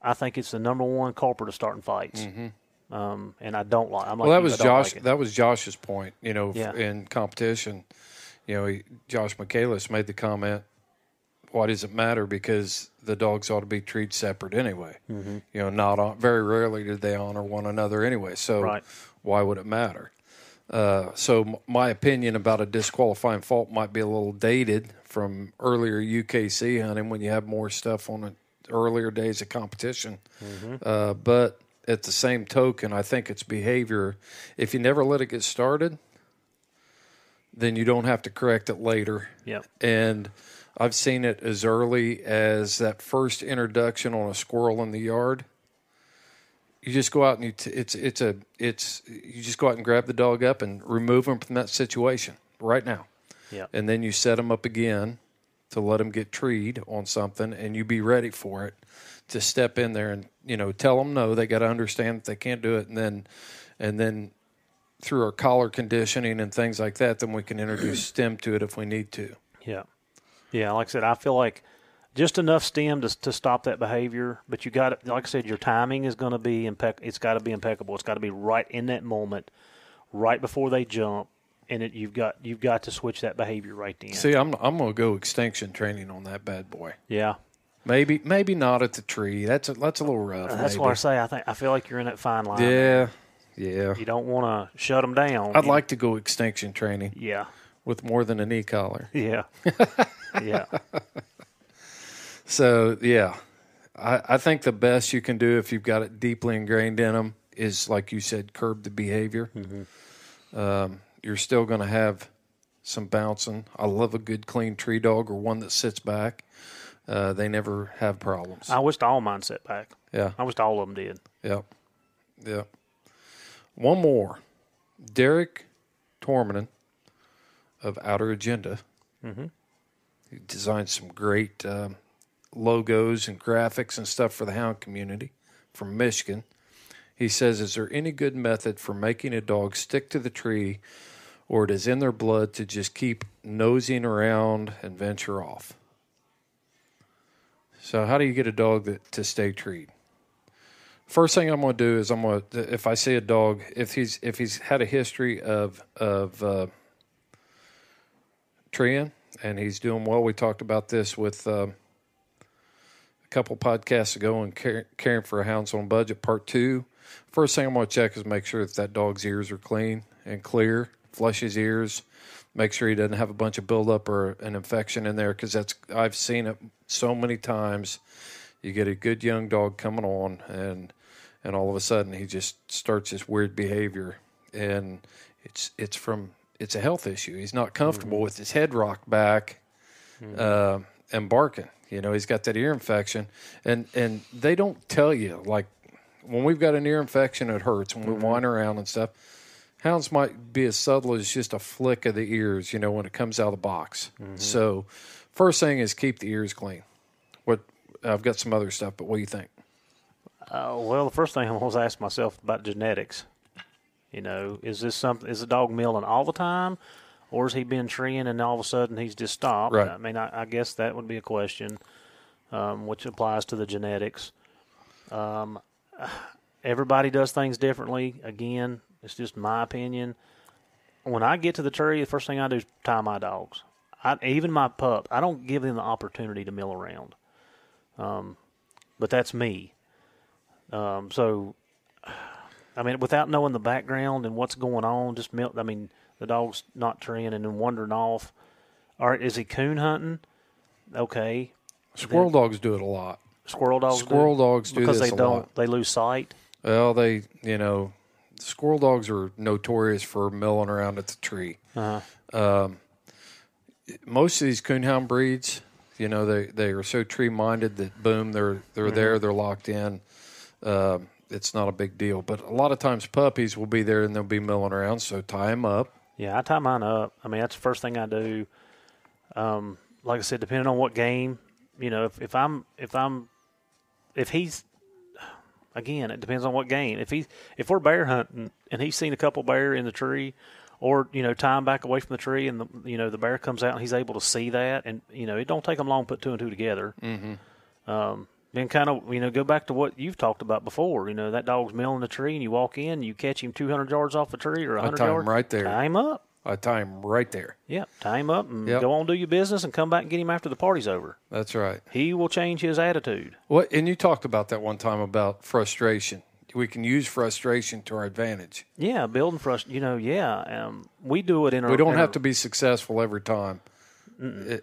S2: I think it's the number one culprit of starting fights. Mm-hmm. And I don't like.
S1: That was Josh. That was Josh's point. In competition, Josh Michaelis made the comment, "Why does it matter? Because the dogs ought to be treated separate anyway. Mm-hmm. Not very rarely do they honor one another anyway. So why would it matter?" So my opinion about a disqualifying fault might be a little dated from earlier UKC hunting when you have more stuff on it. Earlier days of competition. Mm-hmm. But at the same token, I think it's behavior. If you never let it get started, then you don't have to correct it later.
S2: Yep.
S1: And I've seen it as early as that first introduction on a squirrel in the yard. You just go out and you just go out and grab the dog up and remove him from that situation right now.
S2: Yep.
S1: And then you set him up again to let them get treed on something, and you be ready for it to step in there and, tell them no, they got to understand that they can't do it. And then through our collar conditioning and things like that, then we can introduce stem to it if we need to.
S2: Yeah. Yeah. Like I said, I feel like just enough stem to stop that behavior, but you got to, like I said, your timing is going to be it's got to be impeccable. It's got to be right in that moment, right before they jump. And you've got to switch that behavior right then.
S1: See, I'm gonna go extinction training on that bad boy.
S2: Yeah,
S1: maybe not at the tree. That's a little rough.
S2: That's
S1: maybe.
S2: What I say. I feel like you're in that fine line.
S1: Yeah.
S2: You don't want to shut them down.
S1: I'd like to go extinction training.
S2: Yeah,
S1: with more than a knee collar.
S2: Yeah, yeah.
S1: So yeah, I think the best you can do if you've got it deeply ingrained in them is, like you said, curb the behavior. Mm-hmm. You're still going to have some bouncing. I love a good clean tree dog or one that sits back. they never have problems.
S2: I wished all mine set back.
S1: Yeah.
S2: I wished all of them did.
S1: Yeah. Yeah. One more. Derek Tormanen of Outer Agenda.
S2: Mm-hmm.
S1: He designed some great logos and graphics and stuff for the hound community from Michigan. He says, is there any good method for making a dog stick to the tree, or it is in their blood to just keep nosing around and venture off? So how do you get a dog to stay treed? First thing I'm going to do is if I see a dog, if he's had a history of treeing and he's doing well, we talked about this with a couple podcasts ago on Caring for a Hounds on Budget, Part 2. First thing I'm going to check is make sure that dog's ears are clean and clear, flush his ears, make sure he doesn't have a bunch of buildup or an infection in there, because I've seen it so many times. You get a good young dog coming on, and all of a sudden he just starts this weird behavior, and it's a health issue. He's not comfortable with his head rocked back and barking. You know, he's got that ear infection, and they don't tell you, like, when we've got an ear infection, it hurts when we whine around and stuff. Hounds might be as subtle as just a flick of the ears, you know, when it comes out of the box. Mm-hmm. So first thing is keep the ears clean. I've got some other stuff, but what do you think?
S2: Well, the first thing I'm always ask myself about genetics. You know, is the dog milling all the time, or has he been treeing and all of a sudden he's just stopped?
S1: Right.
S2: I mean, I guess that would be a question, which applies to the genetics. Everybody does things differently. Again, it's just my opinion. When I get to the tree, the first thing I do is tie my dogs. Even my pup, I don't give them the opportunity to mill around. But that's me. So, I mean, without knowing the background and what's going on, the dog's not treeing and then wandering off. All right, is he coon hunting? Okay.
S1: Squirrel dogs do it a lot.
S2: Squirrel dogs do
S1: because
S2: this a lot. They lose sight.
S1: Well, squirrel dogs are notorious for milling around at the tree.
S2: Uh-huh.
S1: Most of these coonhound breeds, you know, they are so tree minded that boom, they're there, they're locked in. It's not a big deal. But a lot of times puppies will be there and they'll be milling around, so tie them up.
S2: Yeah, I tie mine up. I mean, that's the first thing I do. Like I said, depending on what game, you know, if he's, again, it depends on what game. If we're bear hunting and he's seen a couple bear in the tree, or, you know, tie him back away from the tree and the bear comes out and he's able to see that, and, you know, it don't take him long to put two and two together. Mm-hmm. Then kind of, you know, go back to what you've talked about before. You know, that dog's milling the tree and you walk in, you catch him 200 yards off the tree or 100 yards.
S1: I tie him right there.
S2: Tie him up.
S1: I tie him right there.
S2: Yeah, tie him up and go on, do your business, and come back and get him after the party's over.
S1: That's right.
S2: He will change his attitude.
S1: And you talked about that one time about frustration. We can use frustration to our advantage.
S2: Yeah, building frustration. You know, we do it in our...
S1: We don't have to be successful every time.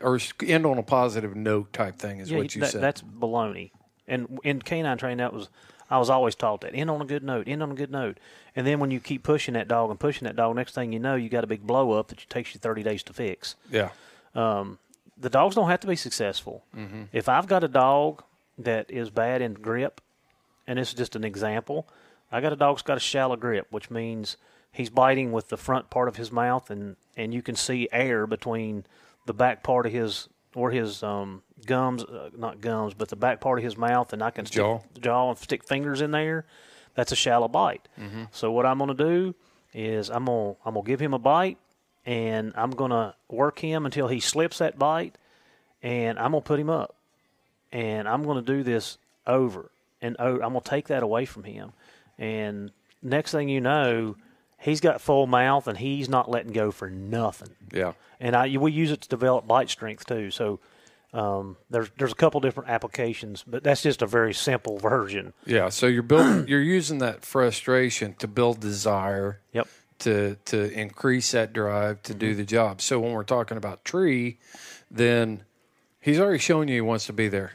S1: Or end on a positive note type thing is what you said.
S2: That's baloney. And in canine training, I was always taught that. End on a good note, end on a good note. And then when you keep pushing that dog, next thing you know, you got a big blow up that takes you 30 days to fix.
S1: Yeah.
S2: The dogs don't have to be successful. Mm-hmm. If I've got a dog that is bad in grip, and this is just an example, I got a dog that's got a shallow grip, which means he's biting with the front part of his mouth, and you can see air between the back part of his gums, not gums, but the back part of his mouth, and I can stick the jaw and stick fingers in there. That's a shallow bite. Mm-hmm. So what I'm going to do is I'm going to give him a bite, and I'm going to work him until he slips that bite, and I'm going to put him up. And I'm going to do this over and over. I'm going to take that away from him. And next thing you know, he's got full mouth, and he's not letting go for nothing.
S1: Yeah.
S2: And we use it to develop bite strength too. So there's a couple different applications, but that's just a very simple version.
S1: Yeah. So you're using that frustration to build desire.
S2: Yep.
S1: To increase that drive to do the job. So when we're talking about tree, then he's already shown you he wants to be there.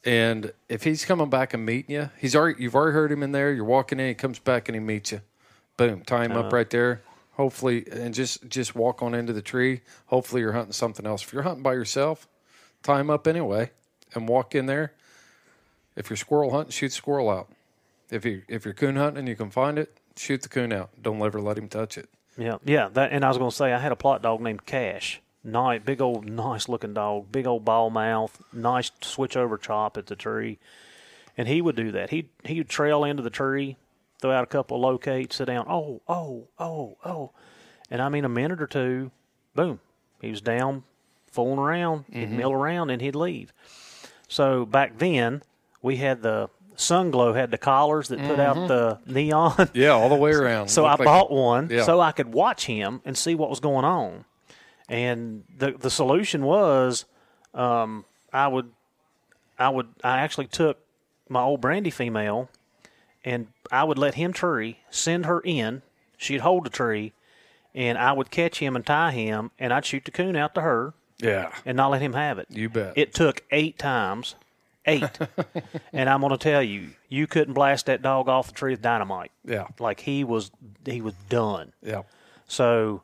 S1: And if he's coming back and meeting you, you've already heard him in there. You're walking in, he comes back and he meets you. Boom, tie him up right there. Hopefully, and just walk on into the tree. Hopefully, you're hunting something else. If you're hunting by yourself, tie him up anyway and walk in there. If you're squirrel hunting, shoot the squirrel out. If you're coon hunting and you can find it, shoot the coon out. Don't ever let him touch it.
S2: Yeah. That, and I was going to say, I had a plot dog named Cash. Nice, big old, nice looking dog, big old ball mouth, nice switch over chop at the tree. And he would do that. He would trail into the tree, throw out a couple of locates, sit down, oh. And I mean, a minute or two, boom, he was down, fooling around. He'd mill around, and he'd leave. So back then, we had the Sunglow had the collars that put out the neon.
S1: Yeah, all the way around.
S2: So I bought one so I could watch him and see what was going on. And the solution was, I actually took my old brandy female, and I would let him tree, send her in. She'd hold the tree, and I would catch him and tie him, and I'd shoot the coon out to her.
S1: Yeah.
S2: And not let him have it.
S1: You bet.
S2: It took 8 times. 8. And I'm going to tell you, you couldn't blast that dog off the tree with dynamite.
S1: Yeah.
S2: Like he was done.
S1: Yeah.
S2: So,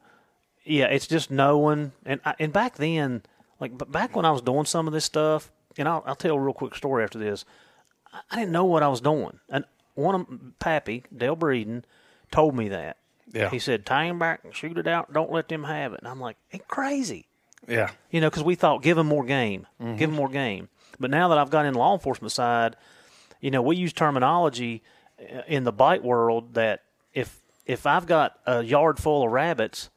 S2: yeah, it's just knowing. And back then, back when I was doing some of this stuff, and I'll tell a real quick story after this. I didn't know what I was doing. And one of Pappy, Dale Breeden, told me that.
S1: Yeah.
S2: He said, tie him back and shoot it out. Don't let them have it. And I'm like, ain't crazy.
S1: Yeah.
S2: You know, because we thought, give him more game. Give him more game. But now that I've got in the law enforcement side, you know, we use terminology in the bite world that if I've got a yard full of rabbits,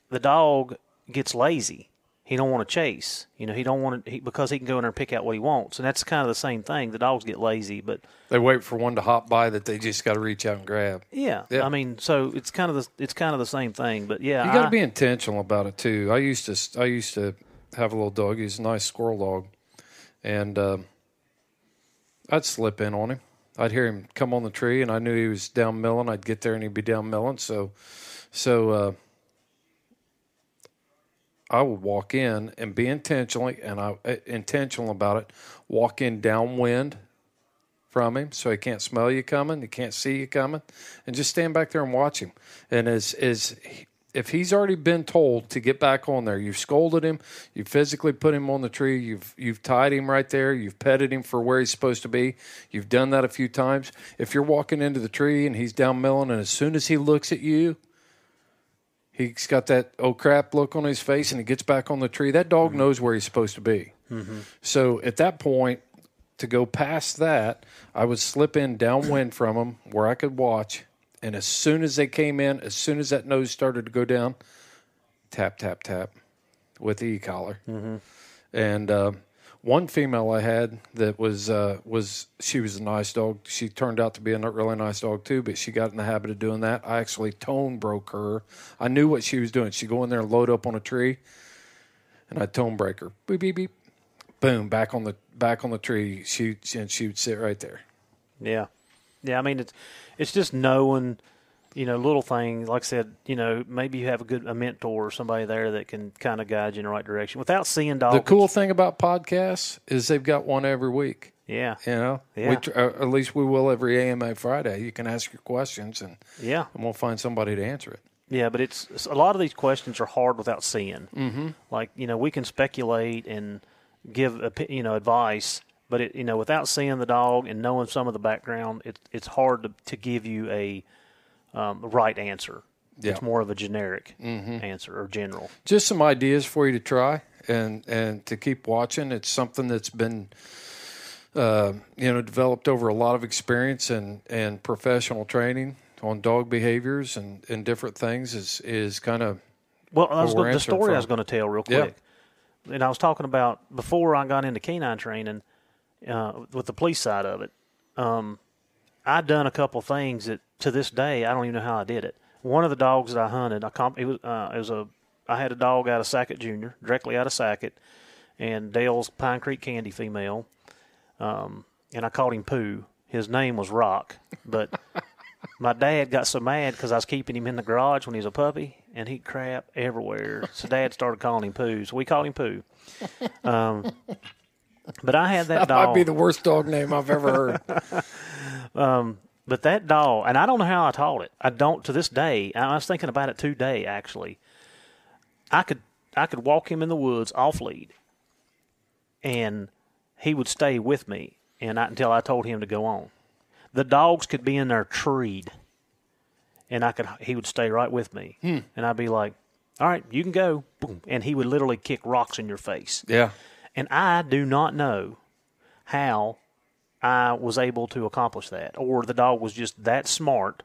S2: the dog gets lazy. He don't want to chase. You know, he don't want to because he can go in there and pick out what he wants. And that's kind of the same thing. The dogs get lazy, but
S1: they wait for one to hop by that they just got to reach out and grab.
S2: Yeah. I mean, so it's kind of the same thing. But yeah,
S1: you got to be intentional about it too. I used to have a little dog. He's a nice squirrel dog, and I'd slip in on him. I'd hear him come on the tree, and I knew he was down milling. I'd get there, and he'd be down milling. So I would walk in and be intentional about it. Walk in downwind from him, so he can't smell you coming, he can't see you coming, and just stand back there and watch him. And if he's already been told to get back on there, you've scolded him, you've physically put him on the tree, you've tied him right there, you've petted him for where he's supposed to be, you've done that a few times. If you're walking into the tree and he's down milling, and as soon as he looks at you, he's got that oh crap look on his face, and he gets back on the tree, that dog knows where he's supposed to be. So at that point, to go past that, I would slip in downwind from him where I could watch. And as soon as they came in, as soon as that nose started to go down, tap, tap, tap with the e-collar. And one female I had that she was a nice dog. She turned out to be a really nice dog too, but she got in the habit of doing that. I actually tone broke her. I knew what she was doing. She'd go in there and load up on a tree, and I'd tone break her. Beep, beep, beep. Boom, back on the tree. She would sit right there.
S2: Yeah. I mean, it's just knowing, you know, little things. Like I said, you know, maybe you have a mentor or somebody there that can kind of guide you in the right direction without seeing dogs.
S1: The cool thing about podcasts is they've got one every week.
S2: Yeah.
S1: You know, at least we will every AMA Friday. You can ask your questions, and we'll find somebody to answer it.
S2: Yeah, but it's a lot of these questions are hard without seeing. Like, you know, we can speculate and give advice, but without seeing the dog and knowing some of the background, it's hard to give you a right answer. Yeah. It's more of a generic answer or general.
S1: Just some ideas for you to try and to keep watching. It's something that's been developed over a lot of experience and professional training on dog behaviors and different things is kind of
S2: the story I was going to tell real quick. Yeah. And I was talking about before I got into canine training with the police side of it. I'd done a couple things that to this day I don't even know how I did it. One of the dogs that I hunted, I had a dog out of Sackett Jr., directly out of Sackett, and Dale's Pine Creek Candy female, and I called him Pooh. His name was Rock, but my dad got so mad because I was keeping him in the garage when he was a puppy, and he'd crap everywhere. So Dad started calling him Pooh, so we called him Pooh. But I had that dog.
S1: That might be the worst dog name I've ever heard.
S2: But that dog, and I don't know how I taught it. I don't to this day. I was thinking about it today, actually. I could walk him in the woods off lead, and he would stay with me until I told him to go on. The dogs could be in there treed, and he would stay right with me. And I'd be like, all right, you can go. Boom. And he would literally kick rocks in your face.
S1: Yeah.
S2: And I do not know how I was able to accomplish that, or the dog was just that smart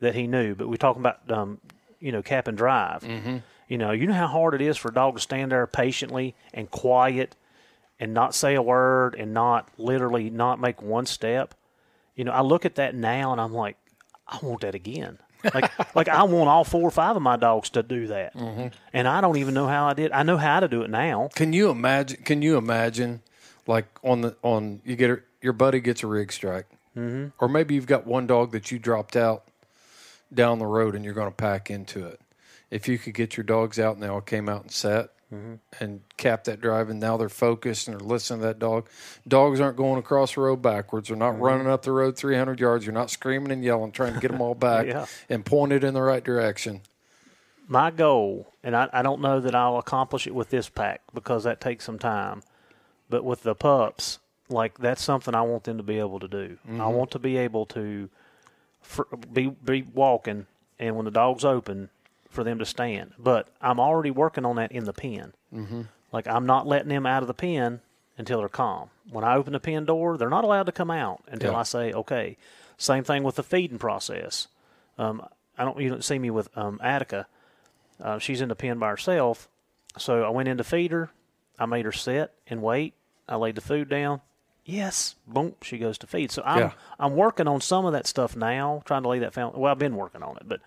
S2: that he knew. But we're talking about, cap and drive. Mm-hmm. You know how hard it is for a dog to stand there patiently and quiet and not say a word and not make one step. I look at that now and I'm like, I want that again. Like I want all 4 or 5 of my dogs to do that. Mm-hmm. And I don't even know how I did. I know how to do it now.
S1: Can you imagine like your buddy gets a rig strike, mm-hmm. or maybe you've got one dog that you dropped out down the road and you're going to pack into it. If you could get your dogs out and they all came out and sat mm-hmm. and capped that drive, and now they're focused and they're listening to that dog. Dogs aren't going across the road backwards. They're not mm-hmm. running up the road 300 yards. You're not screaming and yelling, trying to get them all back yeah. and pointed in the right direction.
S2: My goal, and I don't know that I'll accomplish it with this pack because that takes some time, but with the pups, like that's something I want them to be able to do. Mm-hmm. I want to be able to be walking, and when the dog's open, for them to stand. But I'm already working on that in the pen. Mm-hmm. Like I'm not letting them out of the pen until they're calm. When I open the pen door, they're not allowed to come out until I say, okay. Same thing with the feeding process. You don't see me with Attica. She's in the pen by herself. So I went in to feed her. I made her sit and wait. I laid the food down. Yes, boom, she goes to feed. So I'm working on some of that stuff now, trying to lay that foundation. Well, I've been working on it, but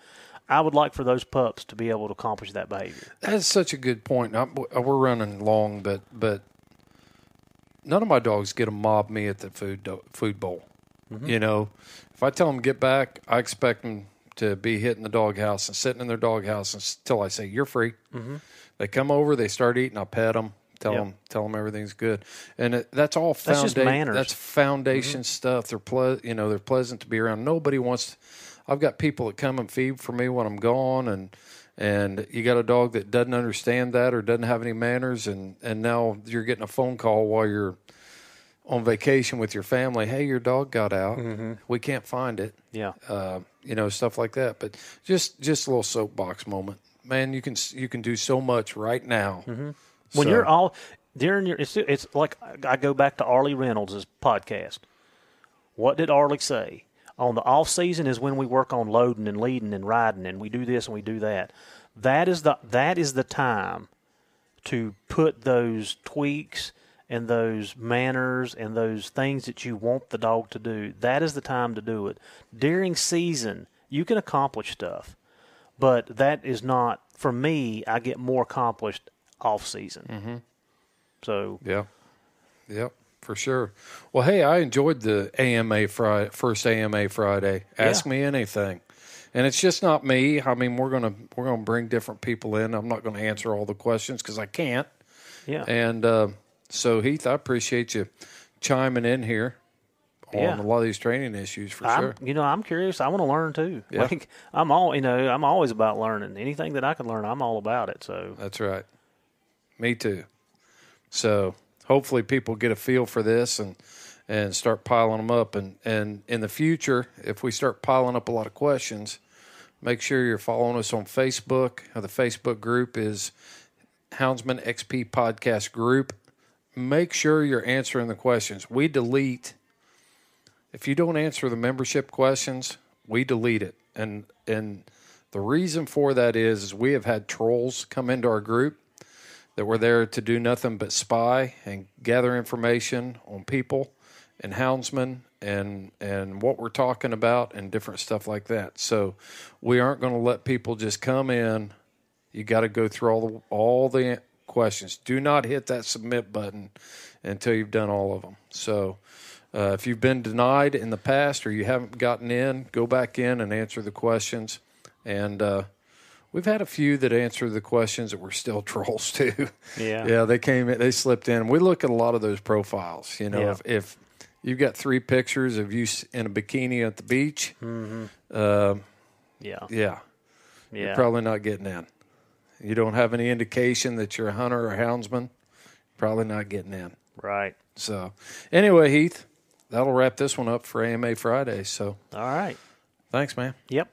S2: I would like for those pups to be able to accomplish that behavior.
S1: That's such a good point. We're running long, but none of my dogs get to mob me at the food bowl. Mm-hmm. If I tell them to get back, I expect them to be hitting the doghouse and sitting in their doghouse until I say, you're free. Mm-hmm. They come over, they start eating, I pet them. Tell them everything's good, and that's all
S2: foundation. That's just manners.
S1: That's foundation mm-hmm. stuff. They're pleasant to be around. Nobody wants. I've got people that come and feed for me when I'm gone, and you got a dog that doesn't understand that or doesn't have any manners, and now you're getting a phone call while you're on vacation with your family. Hey, your dog got out. Mm-hmm. We can't find it. Yeah, stuff like that. But just a little soapbox moment, man. You can do so much right now. Mm-hmm.
S2: When you're all during your, it's like I go back to Arlie Reynolds' podcast. What did Arlie say? On the off season is when we work on loading and leading and riding, and we do this and we do that. That is the time to put those tweaks and those manners and those things that you want the dog to do. That is the time to do it. During season, you can accomplish stuff, but that is not, for me, I get more accomplished off season. Mm-hmm. So yep, for sure. Well, hey, I enjoyed the first AMA Friday. Ask me anything, and it's just not me. I mean, we're gonna bring different people in. I'm not going to answer all the questions because I can't. Yeah. And so Heath, I appreciate you chiming in here on a lot of these training issues for sure. I'm curious. I want to learn too. Yeah. Like I'm always about learning. Anything that I can learn, I'm all about it. So
S1: that's right. Me too. So hopefully people get a feel for this and start piling them up. And in the future, if we start piling up a lot of questions, make sure you're following us on Facebook. The Facebook group is Houndsman XP Podcast Group. Make sure you're answering the questions. We delete. If you don't answer the membership questions, we delete it. And the reason for that is we have had trolls come into our group that were there to do nothing but spy and gather information on people and houndsmen and what we're talking about and different stuff like that. So we aren't going to let people just come in. You got to go through all the questions. Do not hit that submit button until you've done all of them. So if you've been denied in the past or you haven't gotten in, go back in and answer the questions. And we've had a few that answered the questions that were still trolls too. Yeah, they came in, they slipped in. We look at a lot of those profiles. If you've got 3 pictures of you in a bikini at the beach, mm-hmm. You're probably not getting in. You don't have any indication that you're a hunter or a houndsman, probably not getting in.
S2: Right.
S1: So, anyway, Heath, that'll wrap this one up for AMA Friday. So,
S2: all right.
S1: Thanks, man.
S2: Yep.